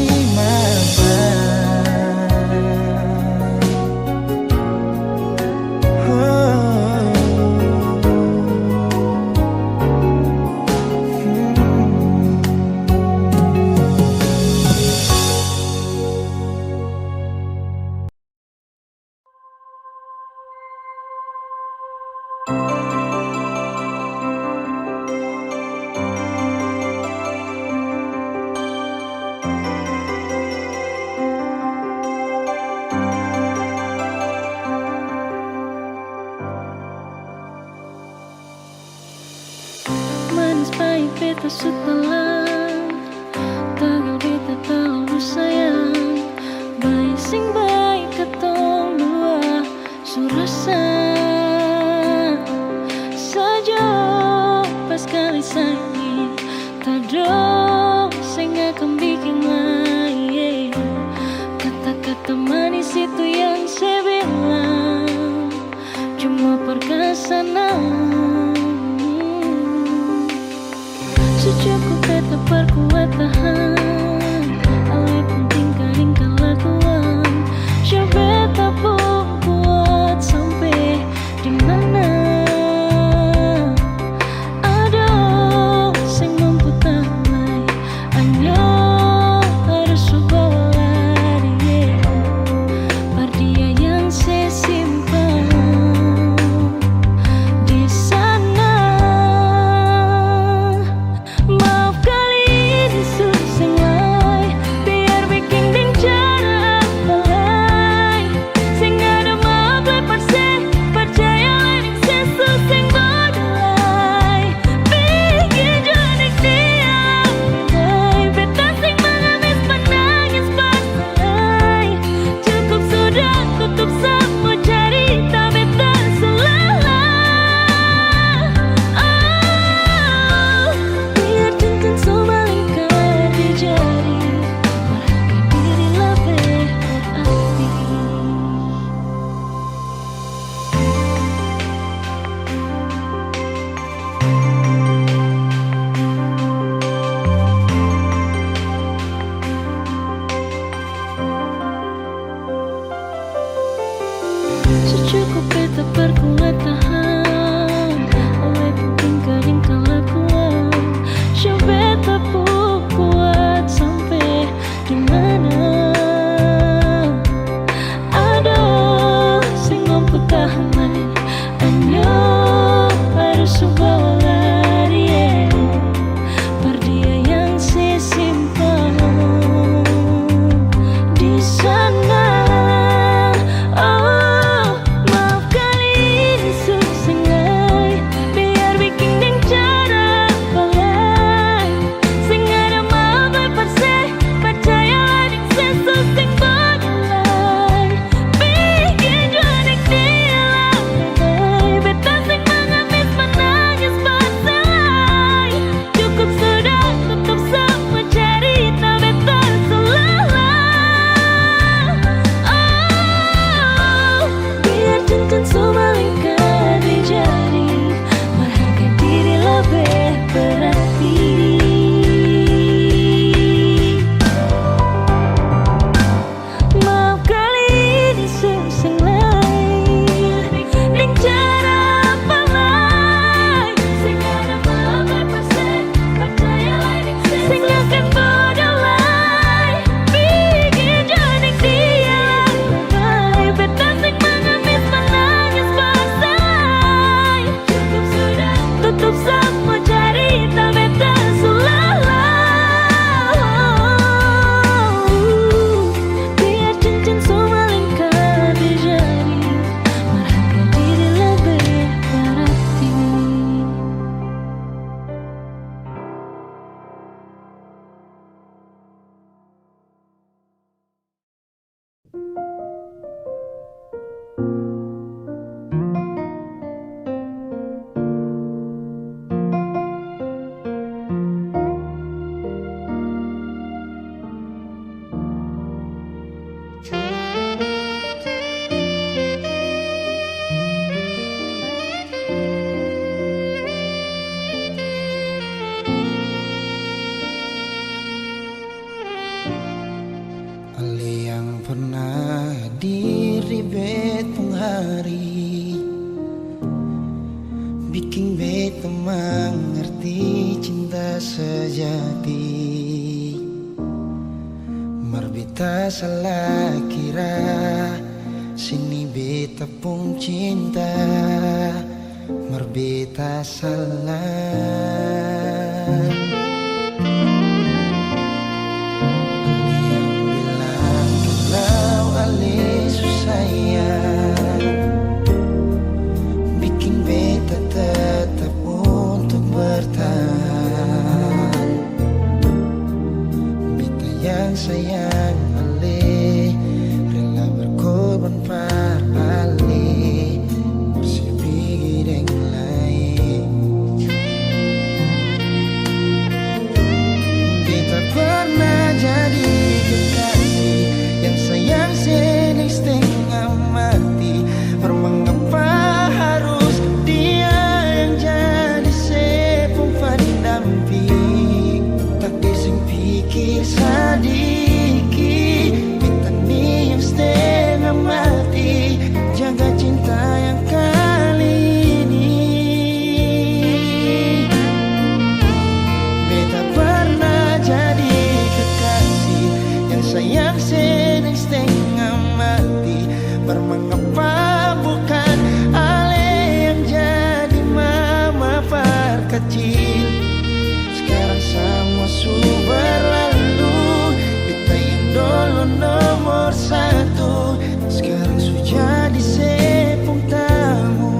Manis pahit beta setelan, tagal beta tahu sayang. Baik sing baik ketong dua surasa saja pas kali sayang. Tado sing akan bikin lain, kata-kata manis itu yang saya bilang cuma perkesanan. Secukup beta perkuat tahan, ale penting tingkah lakuan. Show beta pun kuat sampai dimana. Aduh, sing mampu tamai, hanya harus bawa lari. Par dia yang saya simpan di sana. Mau Secukup beta perkuat tahan oleh tingkah yang kelakuan. Show beta kuat sampai di mana. Aduh, sing mampu tahan lagi. Anyo harus bawa lari, per dia yang sesimpan di sana. Oh, maaf kali ini susah biar bikin ding cara balai. Sing ada maaf perse percaya ding sesus sing badai. Bikin juanik dia lalai. Beta sing mengemis menangis berselai. Cukup sudah tutup semua cerita beta selesai. Oh, biar cincin semua lingkar di jari, berharga diri lebih berarti. Maaf kali ini susah lain, ning cara apa lain. Sing ada maaf perse percaya lain sing akan berdalai. Bikin janik dia lalai. Beta sing mengemis menangis berselai. Cukup sudah tutup semua cerita beta selesai. Biar cincin semua lingkar di jari, berharga diri lebih berarti. Ale yang pernah hadir di betong hari, bikin beta mengerti cinta sejati. Mar beta salah kira, sini beta pun cinta. Mar beta salah. Bikin beta tetap untuk bertahan. Beta yang sayang ale, rela berkorban par ale, bersih yang lain. Beta pernah jadi kekasih yang sayang sedih setengah mati. Mengapa harus dia yang jadi sepung pendamping? Tak dising pikir sadiki, kita nih yang setengah mati. Jaga cinta yang kali ini. Beta pernah jadi kekasih yang sayang sedih setengah mati. Mengapa bukan ale yang jadi mama kecil? Sekarang semua sudah berlalu. Beta yang dulu nomor satu, sekarang sudah jadi sepung tamu.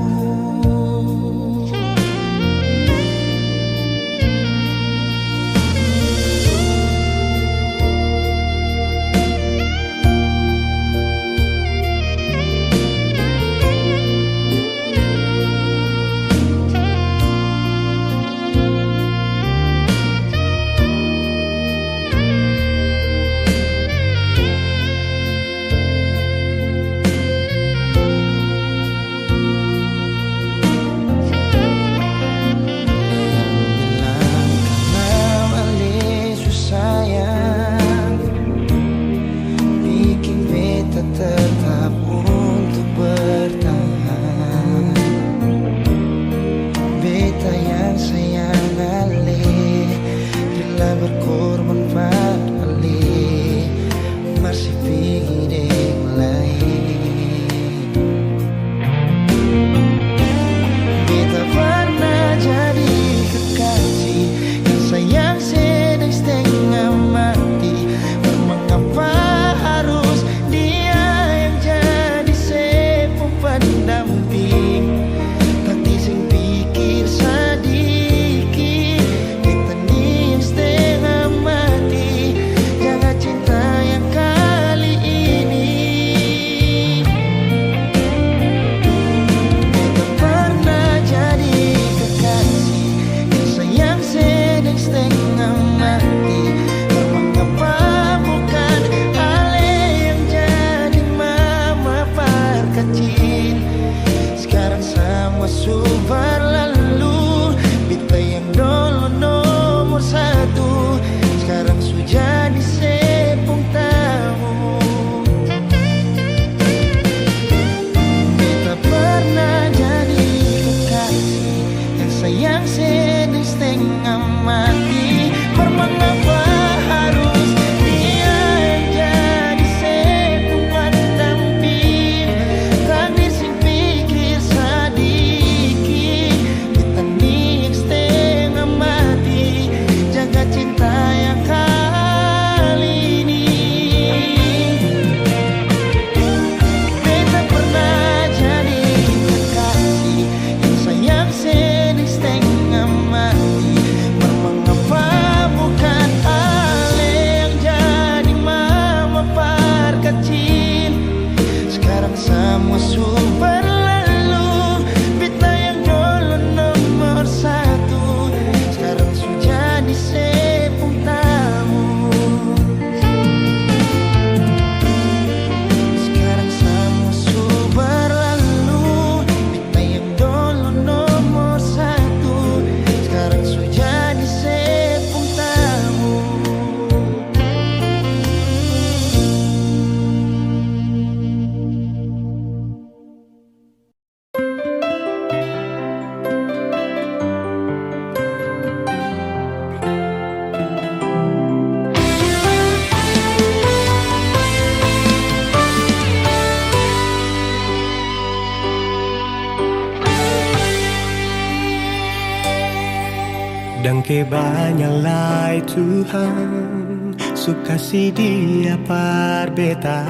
Dan kebanyalah Tuhan suka si dia par beta.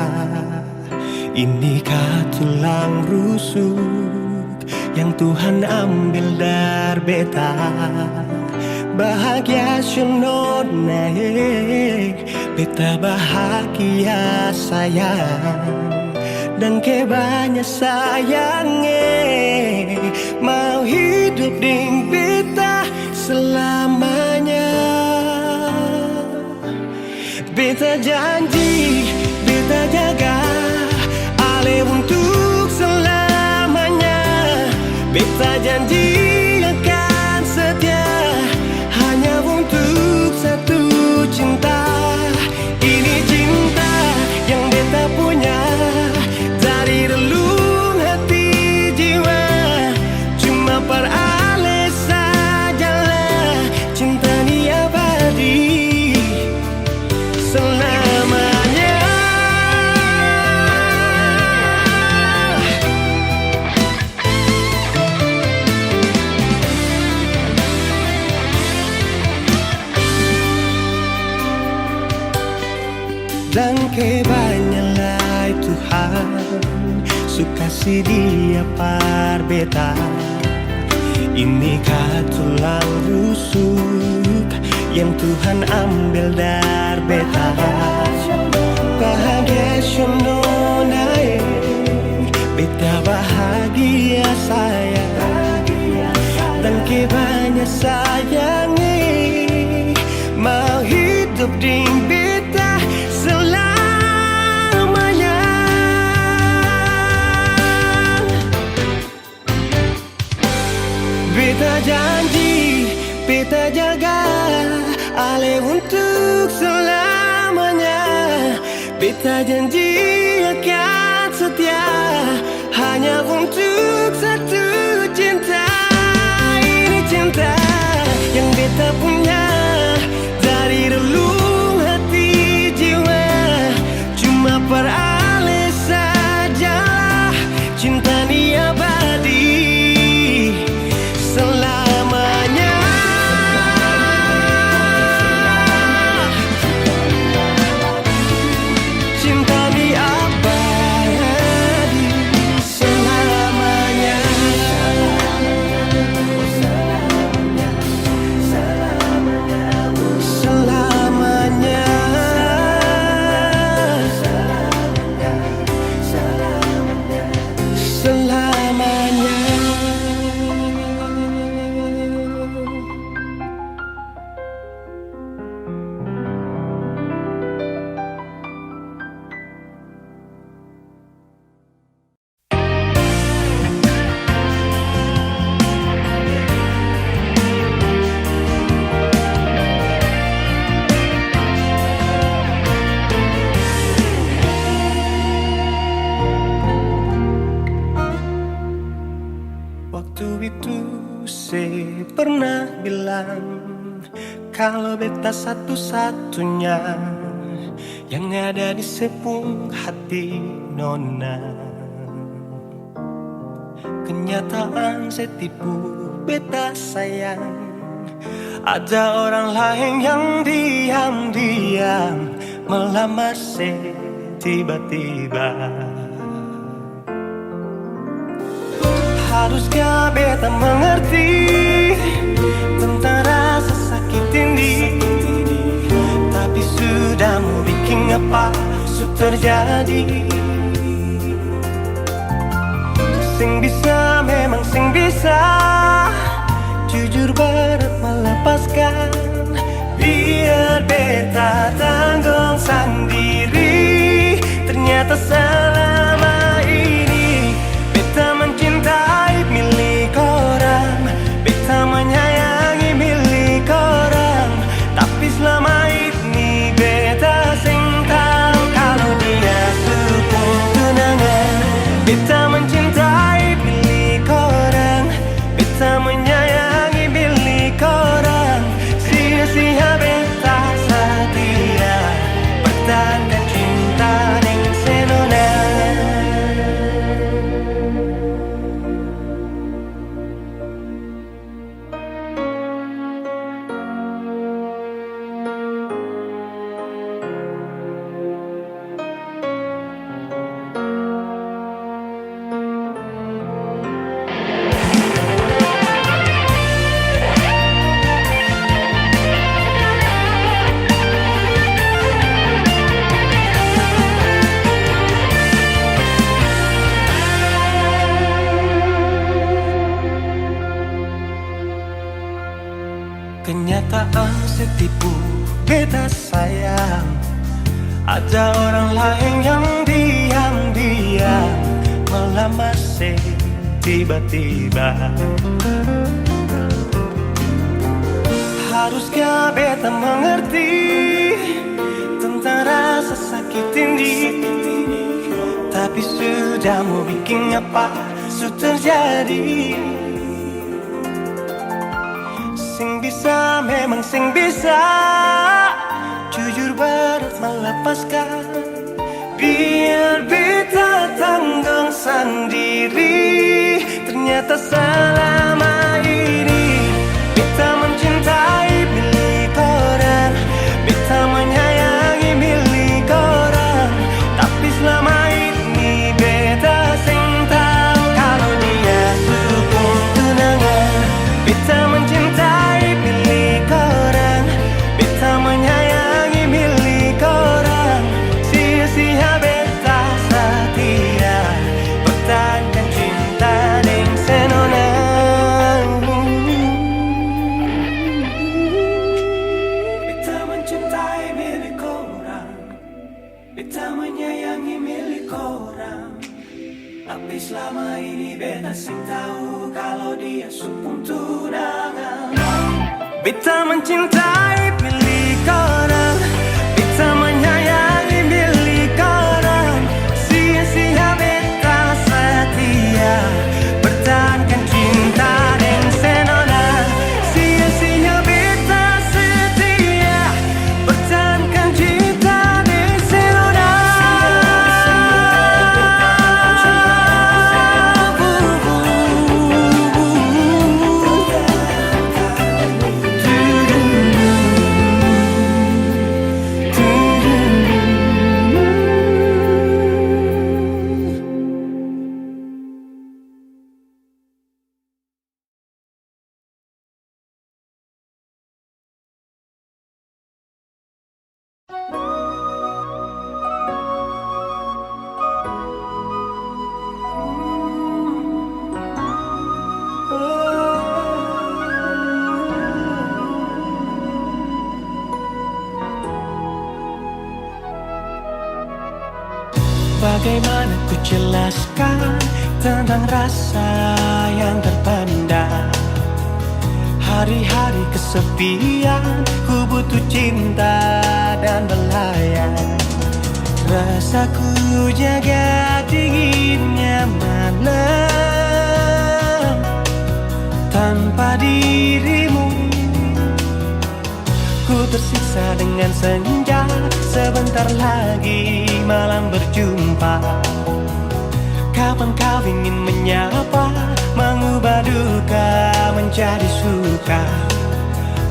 Inikah tulang rusuk yang Tuhan ambil dari beta. Bahagia syonod naik, beta bahagia sayang. Dan kebanyak sayangnya mau hidup ding beta selamanya. Beta janji, beta jaga ale untuk selamanya. Beta janji akan setia hanya untuk satu cinta. Ini cinta yang beta punya dari relung hati jiwa. Cuma per ale sajalah cinta ni abadi selamanya. Dan kebanyalah Tuhan suka si dia par beta. Inikah tulang rusuk yang Tuhan ambil dari beta. Bahagia syono naik, beta bahagia sayang. Dan kebanyak sayangnya mau hidup di beta selamanya. Beta janji, beta jaga ale untuk selamanya. Beta janji akan setia hanya untuk satu cinta. Ini cinta yang beta punya dari relung hati jiwa. Cuma per ale sajalah cinta ni abadi selamanya. Cinta ni abadi selamanya. Selamanya. Waktu itu saya pernah bilang kalau beta satu-satunya yang ada di sepung hati nona. Kenyataan saya tipu beta sayang. Ada orang lain yang diam-diam melamar saya tiba-tiba. Haruskah beta mengerti tentang rasa sakit ini, tapi sudah mau bikin apa sudah terjadi. Sing bisa memang sing bisa jujur berat melepaskan. Biar beta tanggung sendiri. Ternyata selama ini beta mencintai milik orang, beta menyayangi milik orang. Tapi selama ini beta sing tahu kalau dia sepung tunangan. Beta mencintai milik orang, beta menyayangi milik orang. Sia-sia beta setia pertahankan cinta ning senona. Kenyataan setipu beta sayang. Ada orang lain yang diam-diam melamar tiba-tiba. Haruskah beta mengerti tentang rasa sakit ini, tapi sudah mau bikin apa sudah terjadi. Sing bisa, memang sing bisa jujur berat melepaskan. Biar beta tanggung sendiri. Ternyata selama ini beta mencintai milik orang, beta menyayangi milik orang. Tapi selama ini beta sing tahu kalau dia sukun tunangan. Beta mencintai milik orang, beta menyayangi milik orang. Sia-sia beta setia pertahankan cinta deng senonan. Beta mencintai milik orang, beta menyayangi milik orang. Tapi selama ini beta sing tahu kalau dia supung tunangan. Beta mencintai milik orang, beta menyayangi milik orang. Sia-sia beta setia pertahankan cinta dan senona. Sia-sia beta setia pertahankan cinta dan senona. Bagaimana ku jelaskan tentang rasa yang terpendam. Hari-hari kesepian, ku butuh cinta dan belayan. Rasaku jaga dinginnya malam tanpa dirimu. Ku tersiksa dengan senja, sebentar lagi malam berjumpa. Kapan kau ingin menyapa, mengubah duka menjadi suka.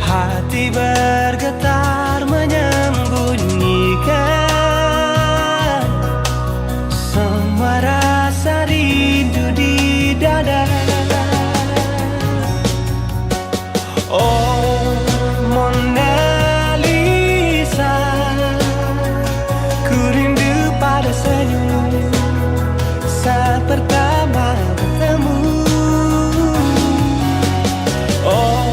Hati bergetar menyembunyikan semua rasa rindu di dada. Oh Mona Lisa, ku rindu pada senyum saat pertama bertemu. Oh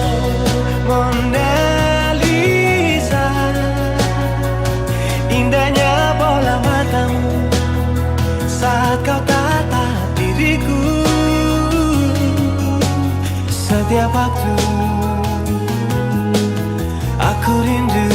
Mona Lisa, indahnya bola matamu saat kau tatap diriku. Setiap waktu aku rindu.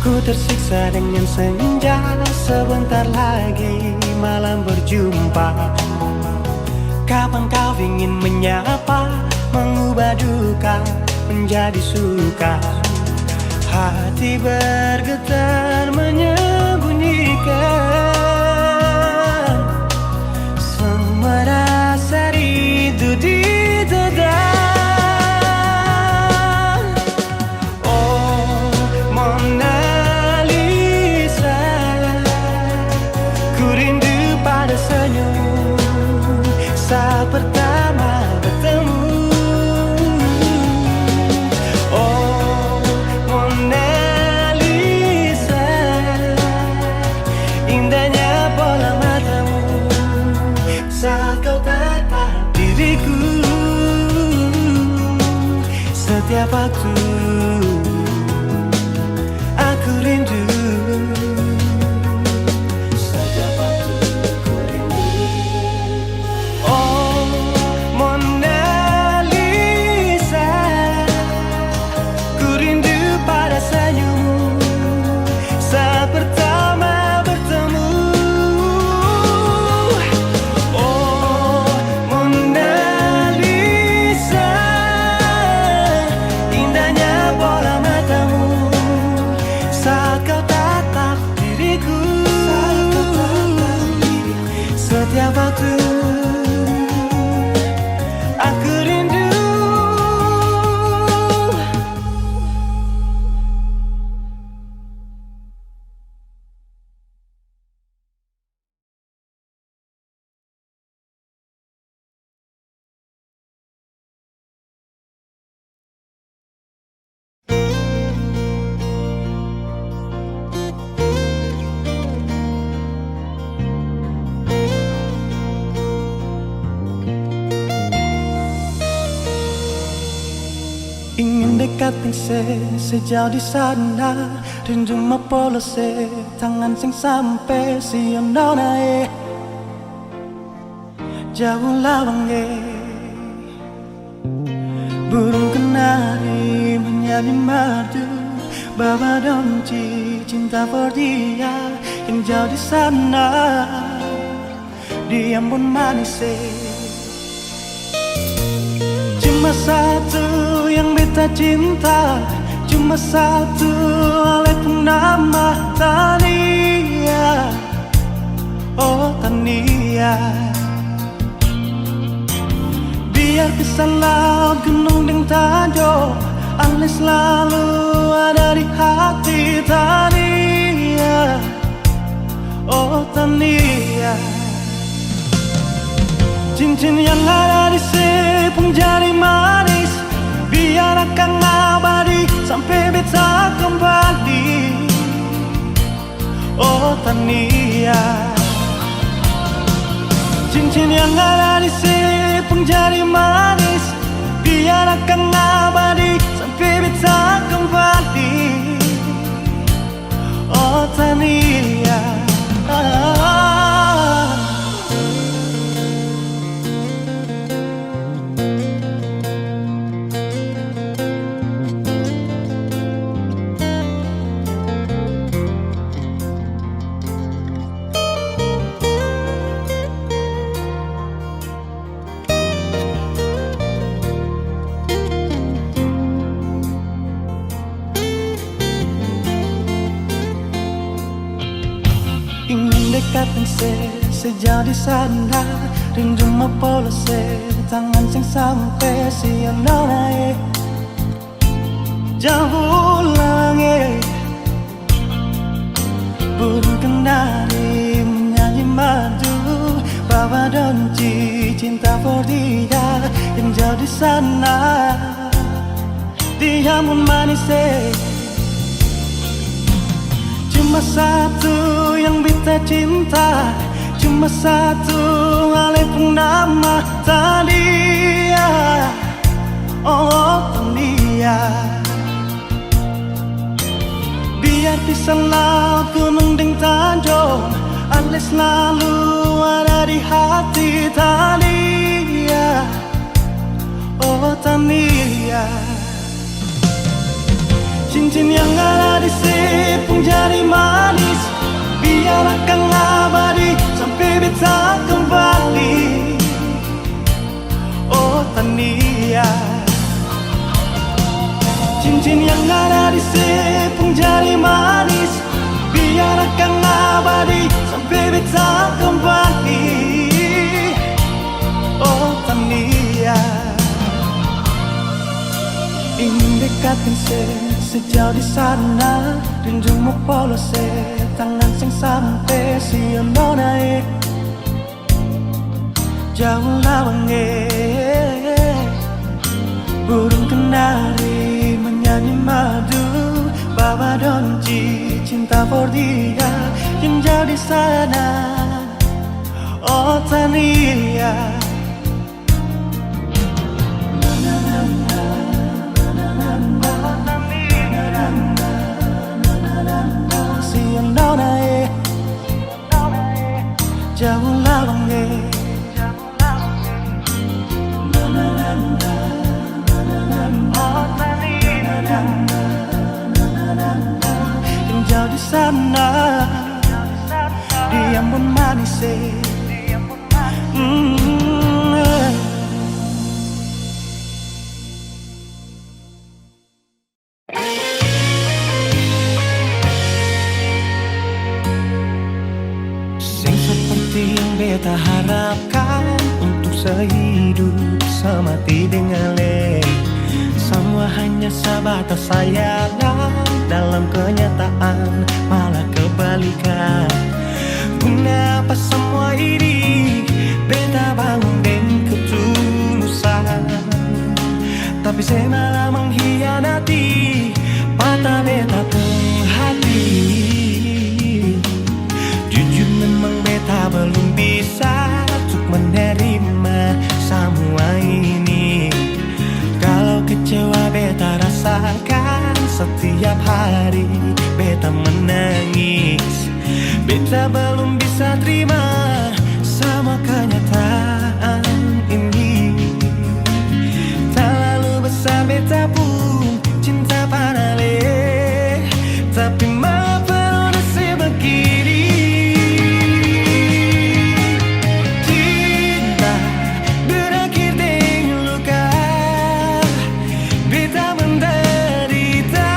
Ku tersiksa dengan senja, sebentar lagi malam berjumpa. Kapan kau ingin menyapa, mengubah duka menjadi suka. Hati bergetar menyembunyikan semua rasa rindu di dada. Oh Mona Lisa, ku rindu pada senyum saat pertama bertemu. Oh Mona Lisa, indahnya bola matamu saat kau tatap diriku. Setiap waktu aku rindu. Setiap waktu ku rindu. Oh Mona Lisa, ku rindu pada senyummu saat pertama bertemu. Oh Mona Lisa, indahnya bola matamu saat kau tatap diriku. Setiap waktu aku rindu. Ingin dekat sejauh di sana, rindu mapolose tangan sing sampai siono nae jauh lawange. Burung kenari menyanyi madu, bawa donci cinta for dia yang jauh di sana, dia pun manis. Cuma satu yang beta cinta, cuma satu oleh nama Tania. Oh Tania, biar pisah laut gunung dan tanjung, Ale selalu ada di hati Tania. Oh Tania, cincin yang ada di sepung jari manis, biar akan abadi sampai beta kembali. Oh Tania, cincin yang ada di sepung jari manis, biar akan abadi sampai beta kembali. Oh Tania, ingin dekat sejauh di sana, rindu mapolose tangan sing sampai siono nae jauh lange. Burung kenari menyanyi madu, bawa donci cinta for dia yang jauh di sana, dia pun manis. Cuma satu yang beta cinta, cuma satu Ale pun nama Tania. Oh Tania, biar pisah laut gunung dan tanjung, Ale selalu ada di hati Tania. Oh Tania, cincin yang ada di sepung jari manis, biar akan abadi sampai beta kembali. Oh Tania, Cincin yang ada di sepung jari manis, biar akan abadi sampai beta kembali. Oh Tania, ingin dekatkan sejauh di sana, rindumu polos tangan sing sampai si naik jauh lawange. Burung kenari menyanyi madu, bawa donci cinta for dia yang jauh di sana. Oh Tania, si nona jauh lawange. Yang jauh di sana, dia pun manis. Sing seperti yang beta harapkan, untuk sehidup semati dengan le. Semua hanya sebatas sayangan, dalam kenyataan malah kebalikan. Kenapa semua ini beta bangun dengan ketulusan, tapi saya malah mengkhianati mata beta pun hati. Jujur memang beta belum bisa untuk menerima semua ini. Kalau kecewa beta rasakan setiap hari, beta menangis. Beta belum bisa terima sama kenyataan ini. Terlalu besar beta pun cinta panale, tapi maaf harus begini. Cinta berakhir dengan luka, beta menderita,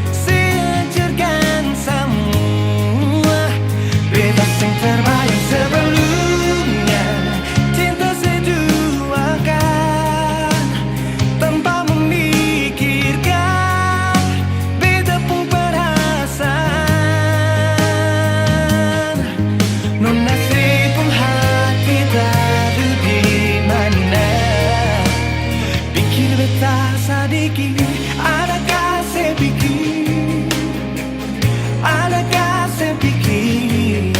sehancurkan semua. Beta sing terbayang sebelumnya, cinta seduakan tanpa memikirkan beta pun perasaan. Nona pun hati tadu di mana, pikir beta sadiki, adakah saya pikir, adakah saya pikir.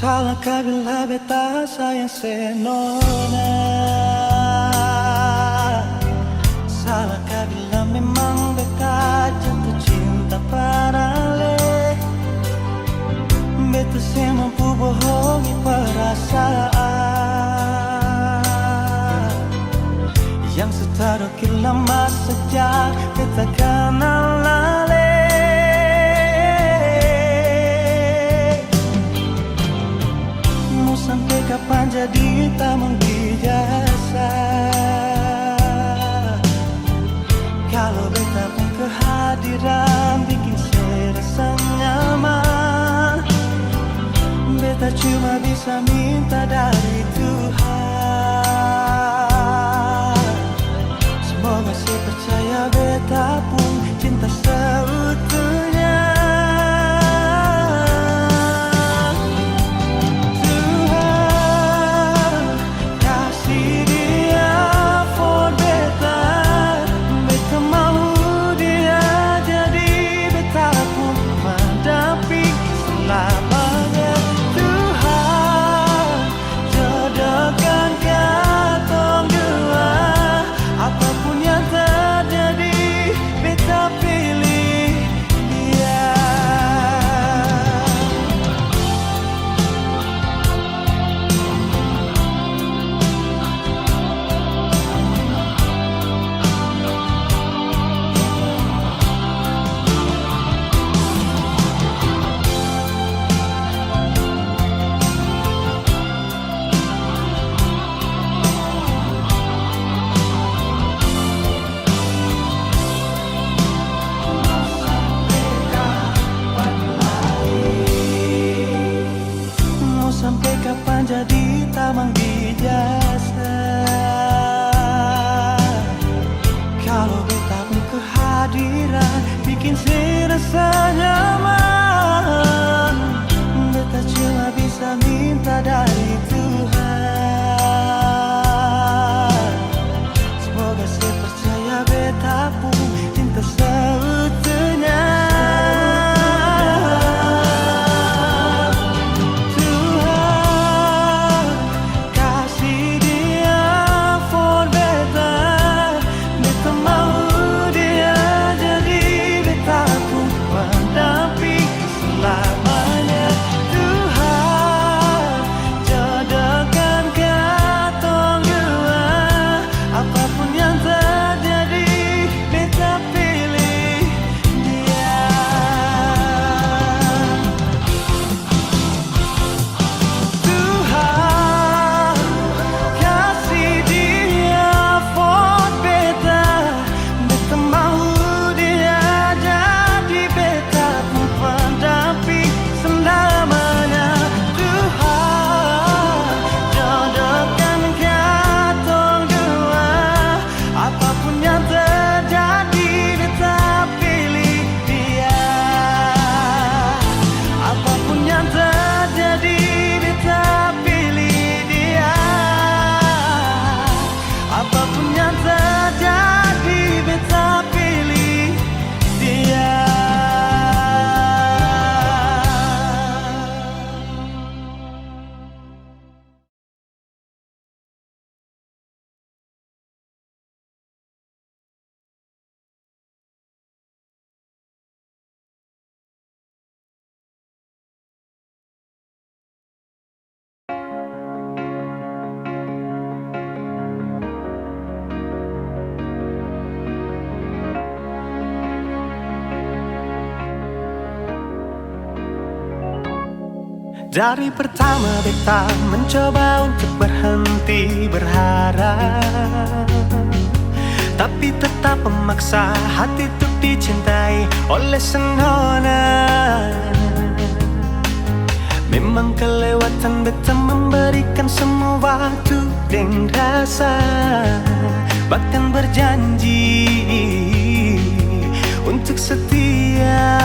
Salahkah bila beta sayang senona? Salahkah bila memang beta jatuh cinta pada le? Beta saya mampu bohongi perasaan yang seterukir lama sejak beta kenal le. Sampai kapan jadi tamu di jasa? Kalau beta pun kehadiran bikin saya rasa nyaman. Beta cuma bisa minta dari Tuhan. Semoga saya percaya beta pun cinta seutuhnya. Jadi tamang di jasa. Kalau beta pun kehadiran bikin saya rasa nyaman. Beta cuma bisa minta dari Tuhan. Semoga saya percaya beta pun cinta seutuhnya. Dari pertama beta mencoba untuk berhenti berharap, tapi tetap memaksa hati untuk dicintai oleh senona. Memang kelewatan beta memberikan semua waktu dan rasa, bahkan berjanji untuk setia.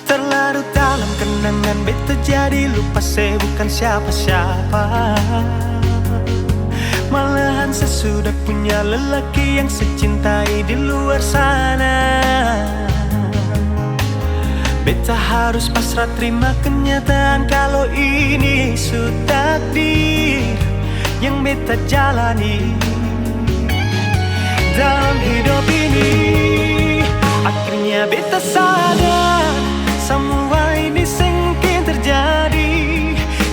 Terlarut dalam kenangan beta jadi lupa saya bukan siapa-siapa. Malahan saya sudah punya lelaki yang saya cintai di luar sana. Beta harus pasrah terima kenyataan kalau ini sudah takdir yang beta jalani dalam hidup ini. Akhirnya beta sadar semua ini sengkin terjadi.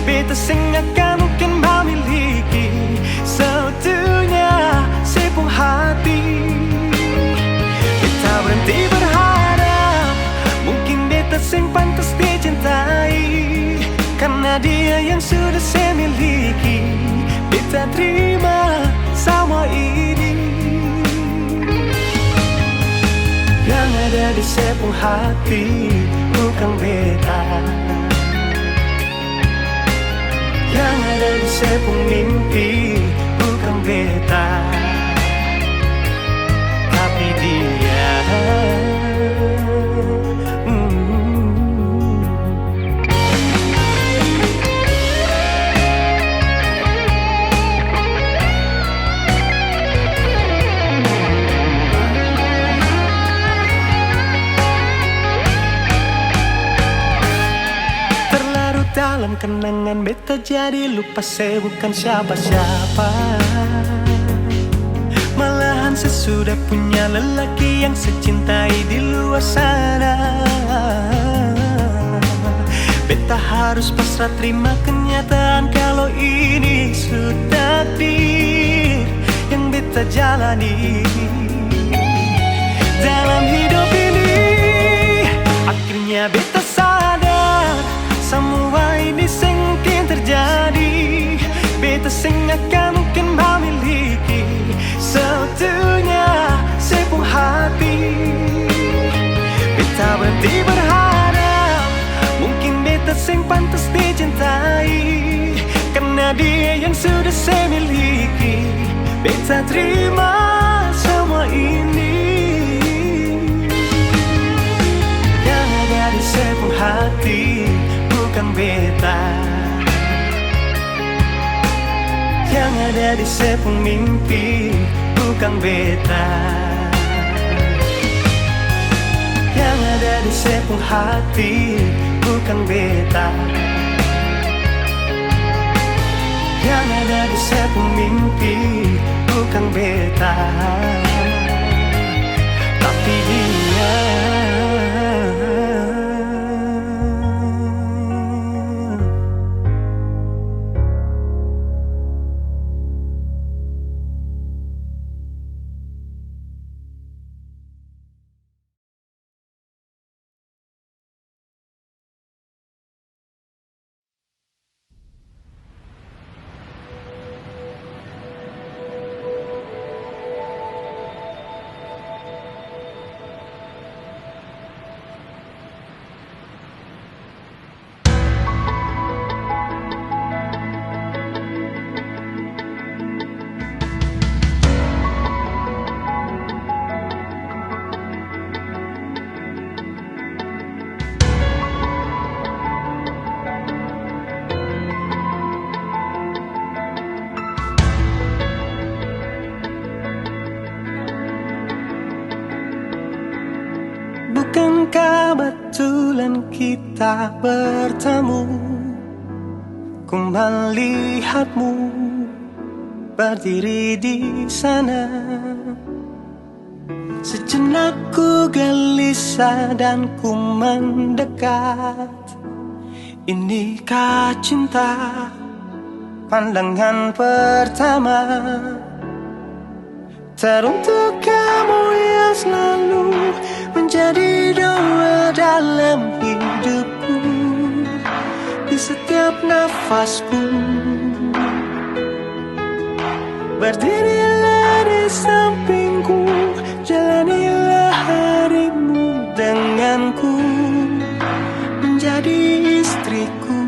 Beta seng akan mungkin memiliki seutuhnya sepenuh hati. Beta berhenti berharap mungkin beta seng pantas dicintai, karena dia yang sudah saya miliki. Beta terima semua ini. Yang ada di sepenuh hati bukan beta, yang ada di sepenuh mimpi bukan beta, tapi dia. Dalam kenangan beta jadi lupa saya bukan siapa-siapa. Malahan sesudah punya lelaki yang secintai di luar sana. Beta harus pasrah terima kenyataan kalau ini sudah takdir yang beta jalani dalam hidup ini. Akhirnya beta sadar semua ini sengkin terjadi. Beta seng akan mungkin memiliki seutuhnya sepenuh hati. Beta berhenti berharap mungkin beta seng pantas dicintai, karena dia yang sudah saya miliki. Beta terima semua ini. Yang ada di sepenuh hati bukan beta, yang ada di sepenuh mimpi bukan beta, yang ada di sepenuh hati bukan beta, yang ada di sepenuh mimpi bukan beta, tapi dia. Bukankah betulan kita bertemu? Ku melihatmu berdiri di sana. Sejenak ku gelisah dan ku mendekat. Inikah cinta pandangan pertama? Teruntuk kamu yang selalu menjadi doa dalam hidupku, di setiap nafasku. Berdirilah di sampingku, jalanilah harimu denganku, menjadi istriku.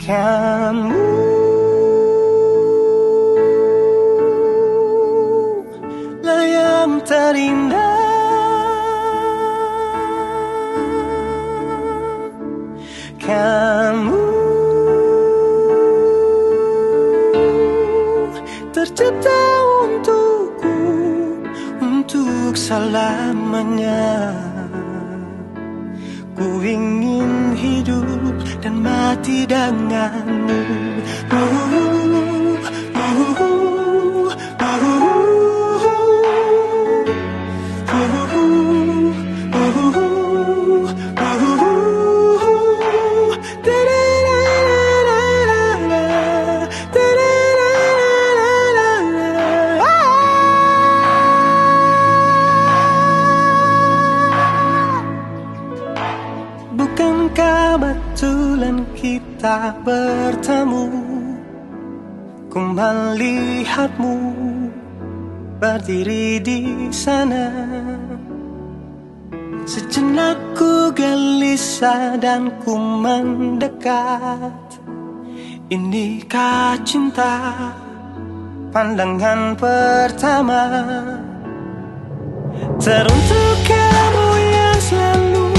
Kamu lah yang terindah. Kamu tercipta untukku, selamanya. Ku ingin hidup dan mati denganmu. Bukankah betulan kita bertemu? Ku melihatmu berdiri di sana. Sejenak ku gelisah dan ku mendekat. Inikah cinta pandangan pertama? Teruntuk kamu yang selalu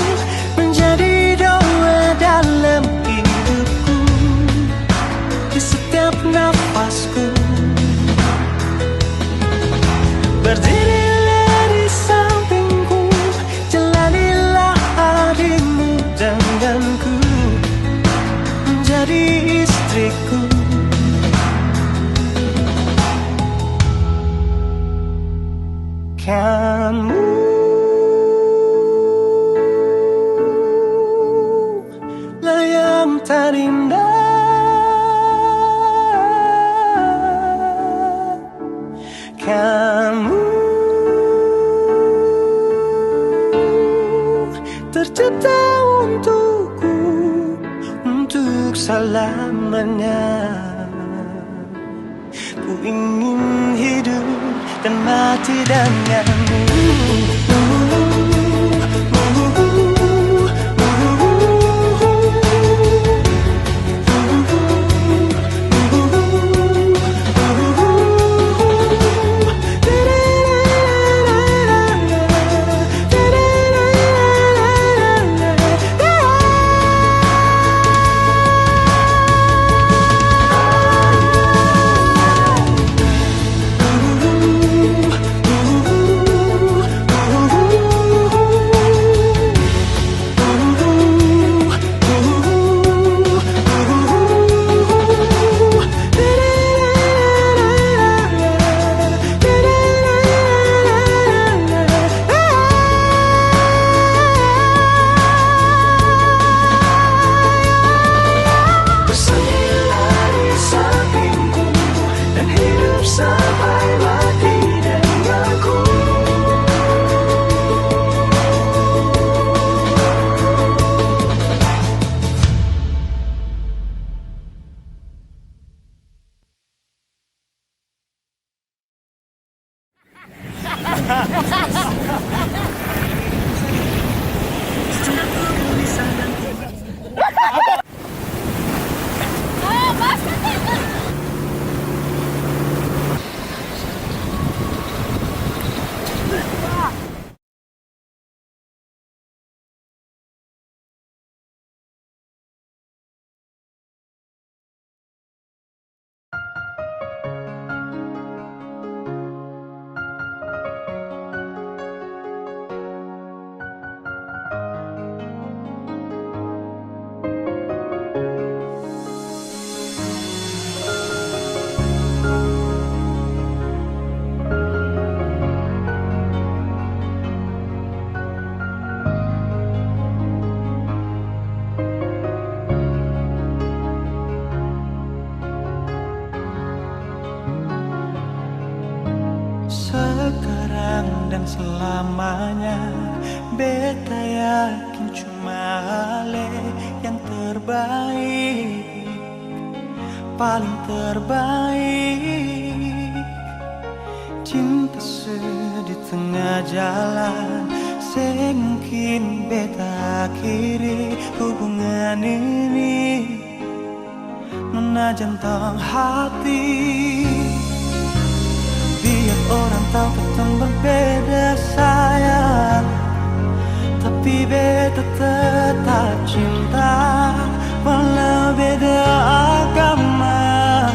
menjadi doa dalam hidupku, di setiap nafasku. Berdirilah di sampingku, jalanilah harimu denganku, menjadi istriku. Kamu lah yang terindah. Kamu tercipta untukku, untuk selamanya. Ku ingin hidup dan mati denganmu. Sekarang dan selamanya, beta yakin cuma Ale yang terbaik, paling terbaik. Cinta di tengah jalan, semungkin beta akhiri hubungan ini, menajam tang hati. Biar orang tahu kita berbeda sayang, tapi beta tetap cinta walau beda agama.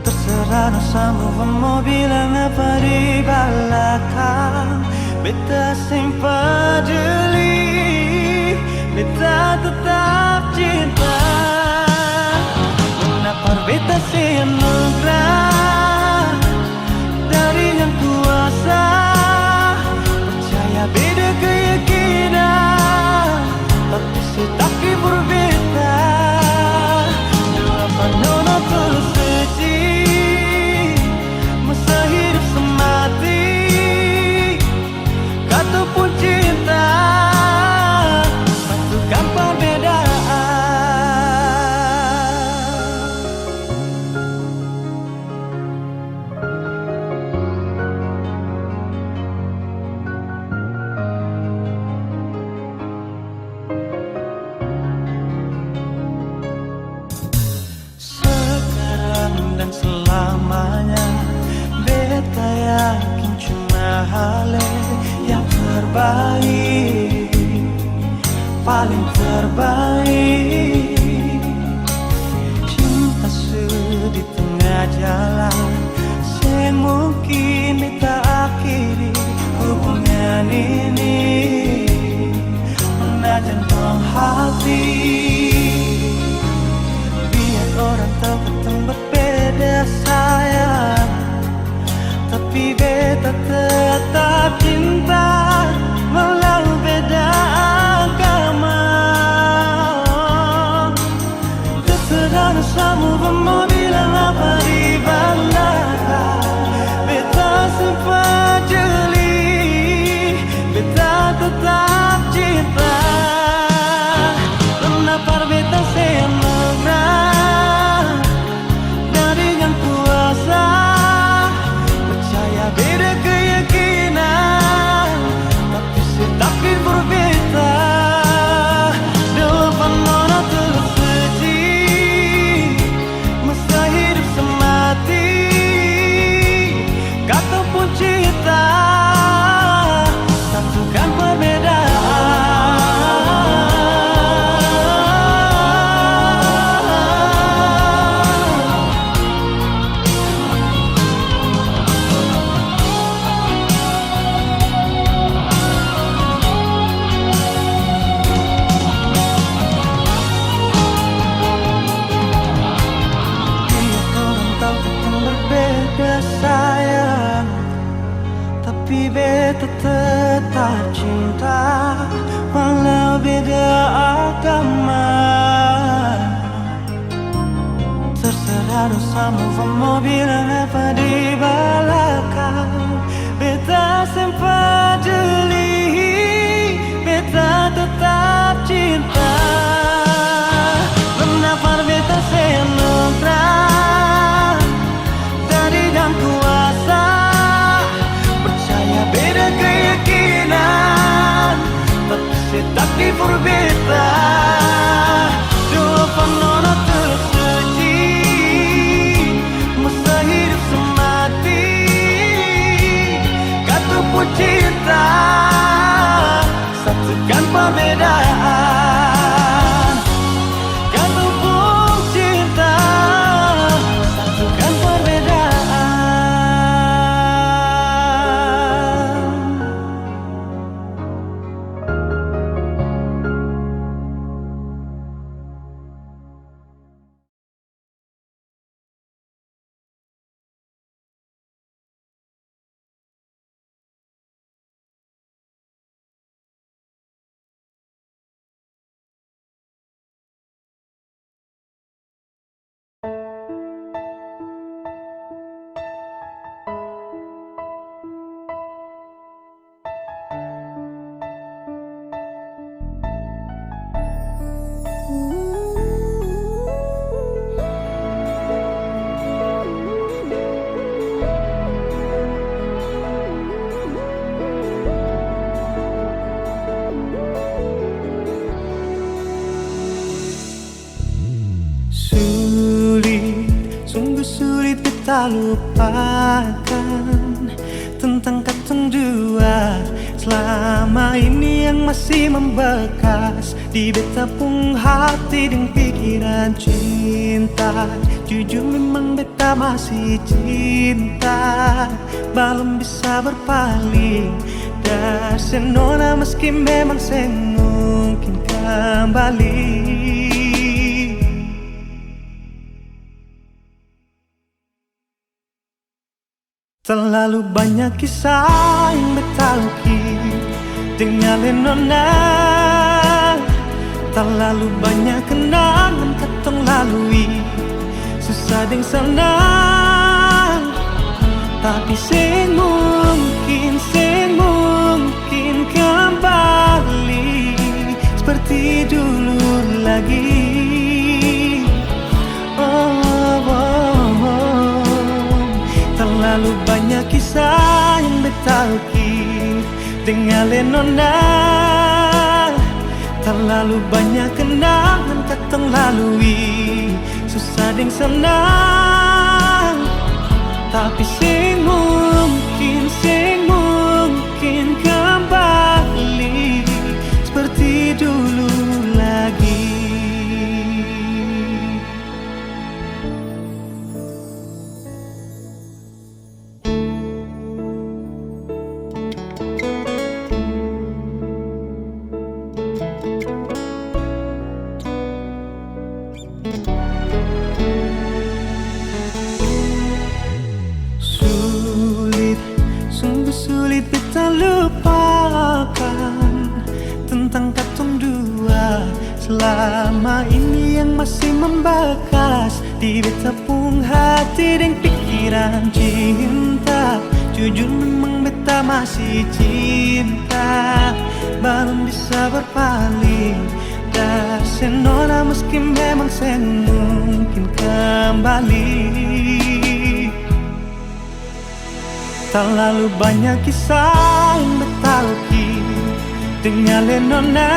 Terserah sama mau bilang apa di belakang. Beta sing peduli, beta tetap cinta. Kenapa beta sing anugerah dari yang kuasa. Percaya beda keyakinan, tapi setaki berbeda. Dalam nona tersuci, masa hidup semati, kata pun cinta, satukan perbedaan. Sekarang dan selamanya, beta yakin cuma hal yang terbaik, paling terbaik. Cinta di tengah jalan, semungkin beta akhiri hubungan ini. Menajamkan hati, biar orang tahu kita berbeda sayang, tapi beta tetap cinta walau beda agama. Terserah sama mau bilang apa di belakang. Beta sempat jeli, beta tetap cinta. Kenapa beta semangat dari yang kuasa. Percaya beda keyakinan, tapi setapin berbeda. Dalam nona tersuci, masa hidup semati, kata pun cinta, satukan perbedaan. Biar orang tahu kita berbeda sayang, tapi beta tetap cinta walau beda agama. Terserah dosamu mau bilang apa di belakang. Beta sempat jeli, beta tetap cinta. Kenapa beta senugrah dari yang kuasa. Percaya beda keyakinan, tapi setaki berbeda. Dua penona tersuci, masa hidup semati, kata pun cinta, satukan perbedaan. Kata pun cinta, satukan perbedaan. kita lupakan tentang katong dua selama ini yang masih membekas di beta pung hati dan pikiran cinta. Jujur memang beta masih cinta, belum bisa berpaling dari senona meski memang saya mungkin kembali. Terlalu banyak kisah yang beta lukis dengan lenona. Terlalu banyak kenangan katong lalui, susah deng senang. Tapi sing mungkin kembali seperti dulu lagi. Terlalu banyak kisah yang beta lukis dengan lenona. Terlalu banyak kenangan katong lalui, susah deng senang. Tapi sing mungkin kembali seperti dulu lagi. Sulit beta lupakan tentang katong dua. Selama ini yang masih membekas di beta pung hati dan pikiran cinta. Jujur memang beta masih cinta, belum bisa berpaling dari senona meski memang saya mungkin kembali. Terlalu banyak kisah yang beta lukis dengan lenona.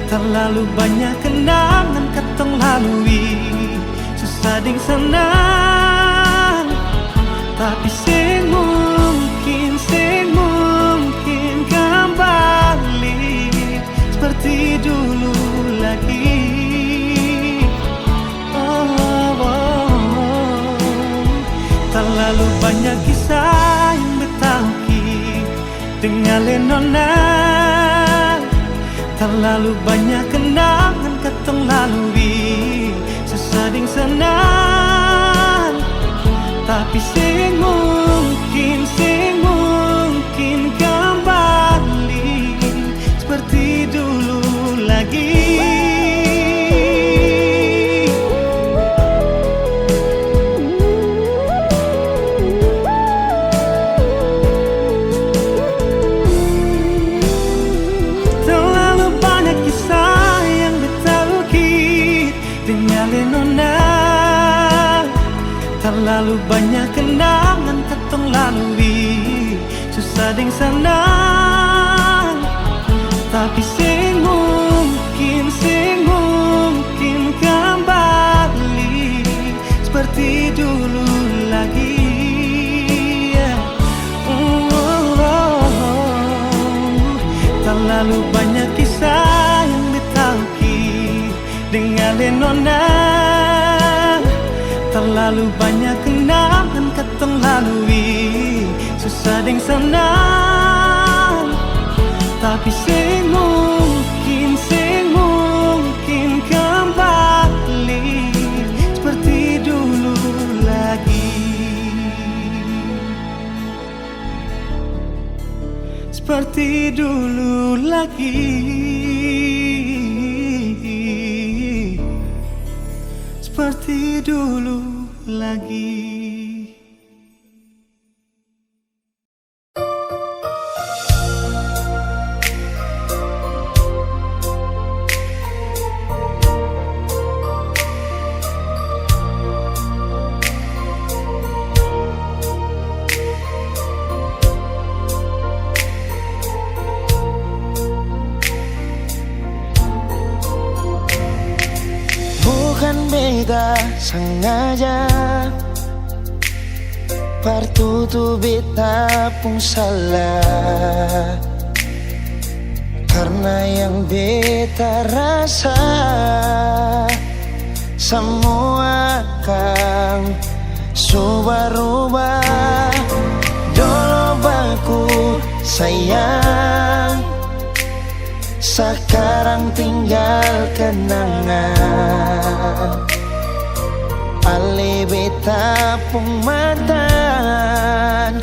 Terlalu banyak kenangan katong lalui, susah deng senang. Tapi sing mungkin kembali seperti dulu lagi. Terlalu banyak kisah yang beta lukis dengan lenona. Terlalu banyak kenangan katong lalui, susah deng senang. Tapi sing mungkin kembali seperti dulu lagi. Terlalu banyak kenangan katong lalui, susah deng senang. Tapi sing mungkin kembali seperti dulu lagi. Terlalu banyak kisah yang beta lukis dengan lenona. Terlalu banyak kenangan katong lalui, susah deng senang. Tapi sing mungkin kembali seperti dulu lagi. Seperti dulu lagi. Seperti dulu lagi. Beta sengaja partutu beta pung salah. Karena yang beta rasa semua akan subah-rubah. Dulu baku sayang, sekarang tinggal kenangan. Ale beta pun mantan,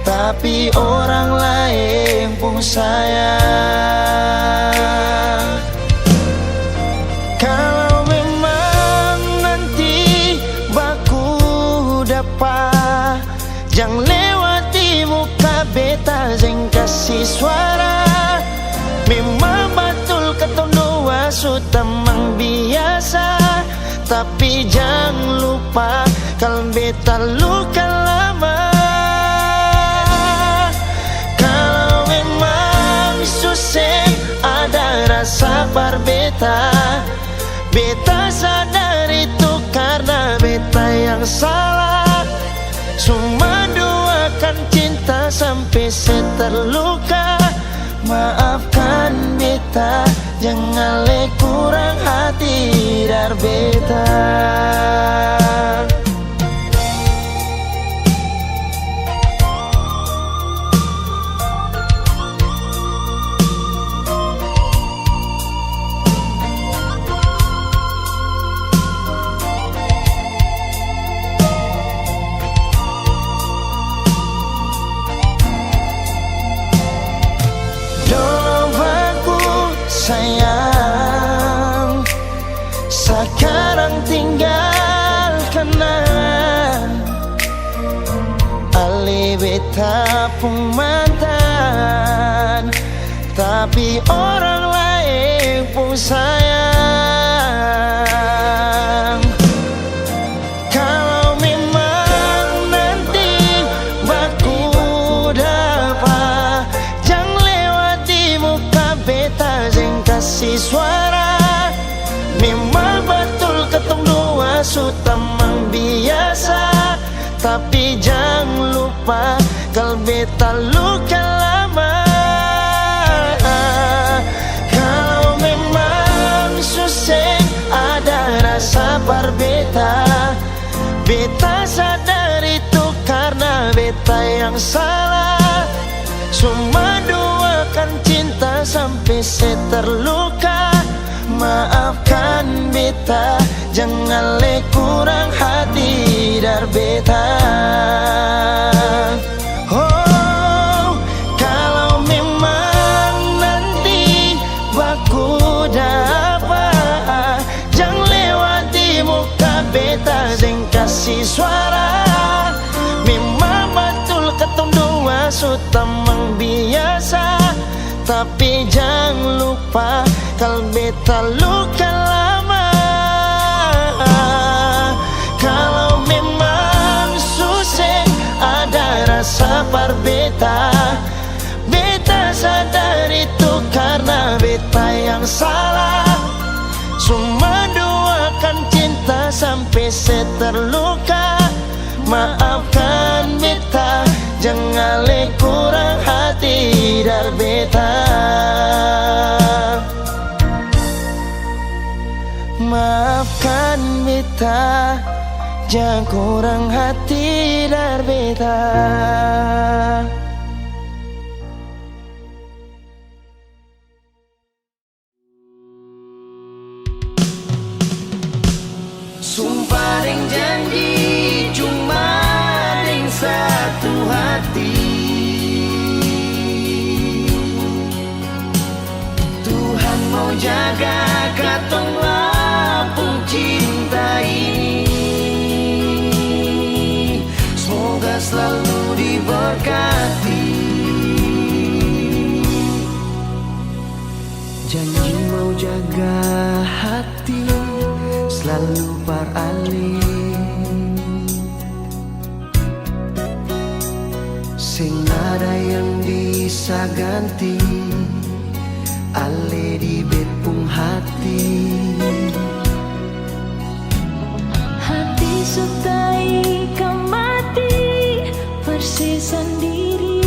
tapi orang lain pun sayang. Kalau memang nanti baku dapat, jangan lewati muka beta, jangan kasih suara. Memang betul ketemu dua sutamang biasa, tapi jangan lupa kalau beta luka lama. Kalau memang susah ada rasa berbeta, beta sadar itu karena beta yang salah. Cuma doakan cinta sampai terluka. Maafkan beta, jangan le kurang hati dar beta. Sayang, sekarang tinggal kenangan. Ale beta pun mantan, tapi orang lain pun sayang. Kalau memang nanti baku dapat, jangan lewati muka beta, jangan kasih suara. Memang betul ketemu dua sutamang biasa, tapi jangan lupa kalau beta luka lama. Kalau memang susah ada rasa berbeta, beta sadar itu karena beta yang salah. Cuma doakan cinta sampai terluka. Maafkan beta, jangan le kurang hati dar beta. Oh, kalau memang nanti baku dapat, jangan lewati muka beta, jangan kasih suara. Memang betul ketemu dua sutamang biasa, tapi jangan lupa kalau beta luka lama. Kalau memang susah ada rasa berbeta, beta sadar itu karena beta yang salah. Cuma doakan cinta sampai terluka. Maafkan beta, jangan le kurang hati dar beta. Maafkan beta, jangan kurang hati dar beta. Sumpah dan janji cuma deng satu hati. Tuhan mau jaga katong lapung cinta ini. Semoga selalu diberkati. Janji mau jaga hati, selalu beralih. Sing ada yang bisa ganti ale di bepung hati. Hati sutai kamati persis sendiri.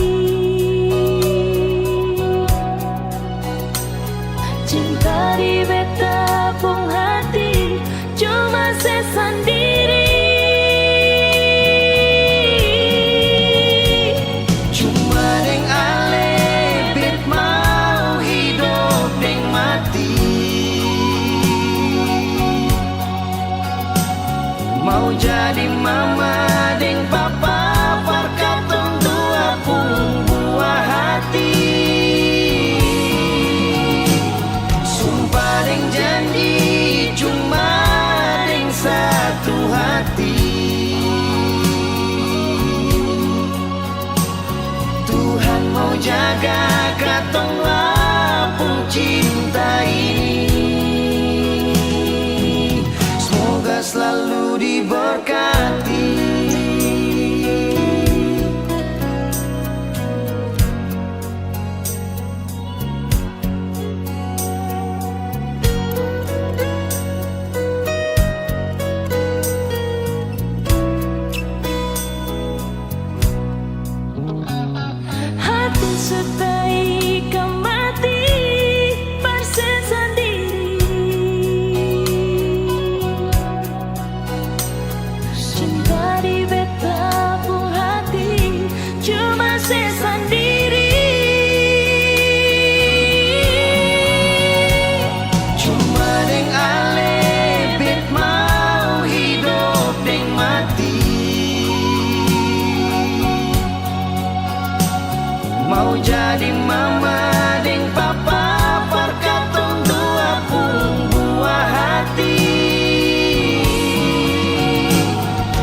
jaga katong lapung cinta ini. Semoga selalu diberkati. Hati sertai kau mati persen sendiri. Cinta di beta pun hati cuma sendiri. Cuma deng ale bet mau hidup deng mati. Mau jadi mama deng papa perkatong dua pun buah hati.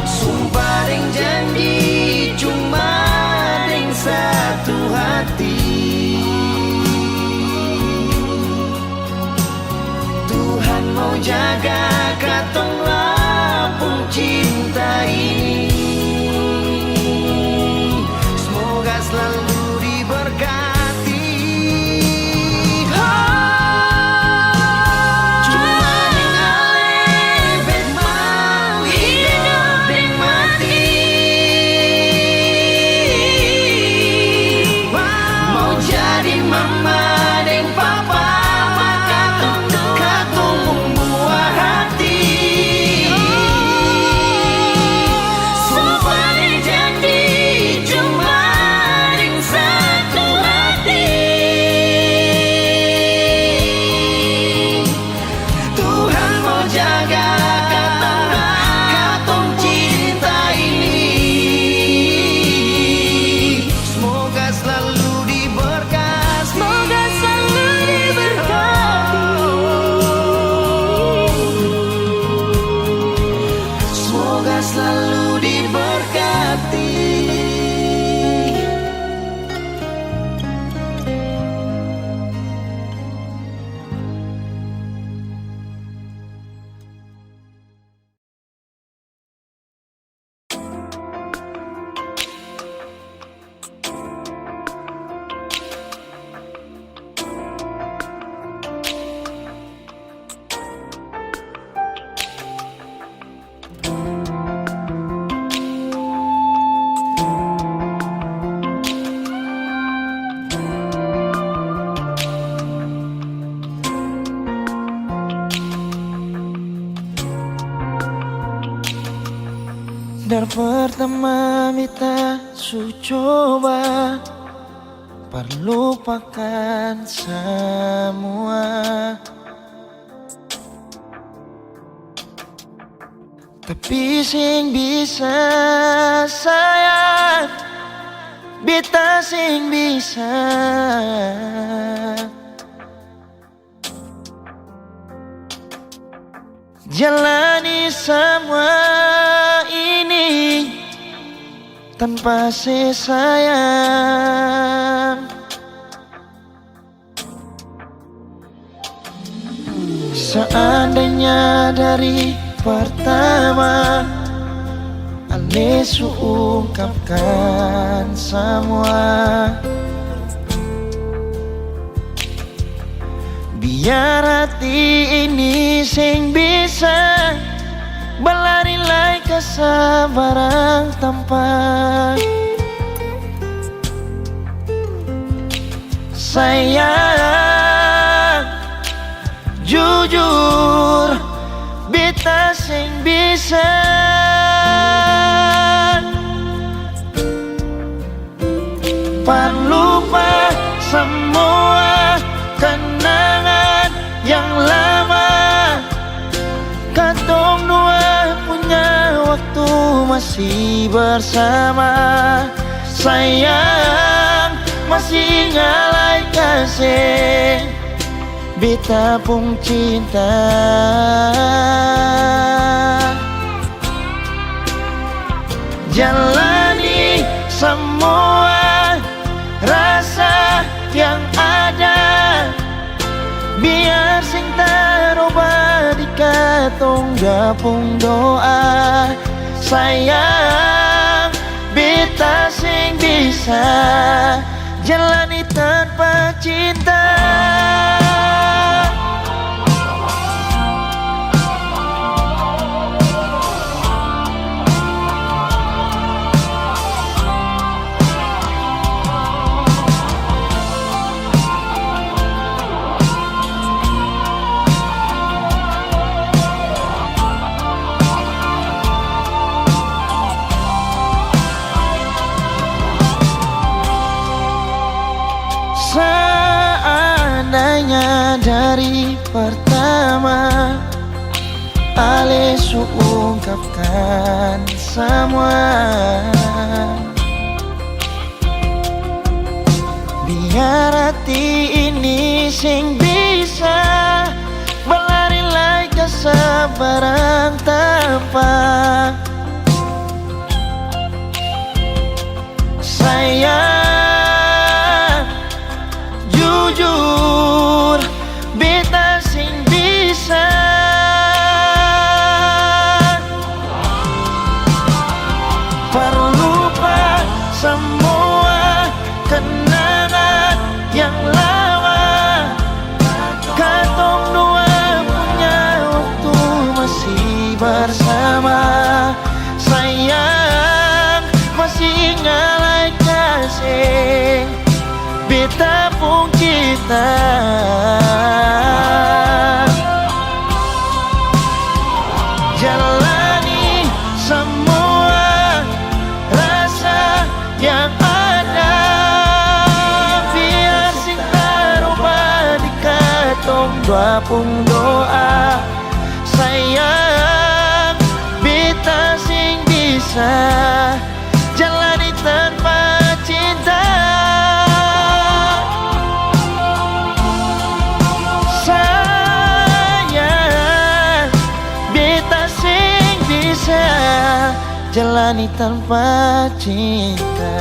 Sumpah deng janji cuma deng satu hati. Tuhan mau jaga katong lapung cinta ini. Semoga selalu diberkati. Cuma deng ale bet mau hidup deng mati. Mau jadi mama deng papa katong buah hati. Sumpah deng janji cuma deng satu hati. Tuhan mau jaga katong cinta ini. Semoga selalu diberkati. Semoga selalu diberkati. Semoga selalu diberkati. Dari pertama mita su coba perlupakan semua, tapi sing bisa sayang beta sing bisa jalani semua ini tanpa sayang. Seandainya dari pertama Ale su ungkapkan semua, biar hati ini sing bisa berlari lai kesabaran tanpa sayang. Jujur beta sing bisa lupa semua kenangan yang lama. Katong dua punya waktu masih bersama. Sayang masih ngalai kasih beta pun cinta. Jalani semua rasa yang ada. Biar sing taroba di katong gapung doa. Sayang, beta sing bisa jalani tanpa cinta. Seandainya dari pertama Ale ungkapkan semua, biar hati ini sing bisa berlari like sebarang tempat. Sayang, jujur, beta sing bisa perlupa semua kenangan yang lama. Katong dua punya waktu masih bersama. Sayang, masih ingat kasih beta pun kita. Jalani semua rasa yang ada. Biar sing taroba di katong dua pun doa. Sayang, beta sing bisa jalani tanpa cinta. Sayang, beta sing bisa jalani tanpa cinta.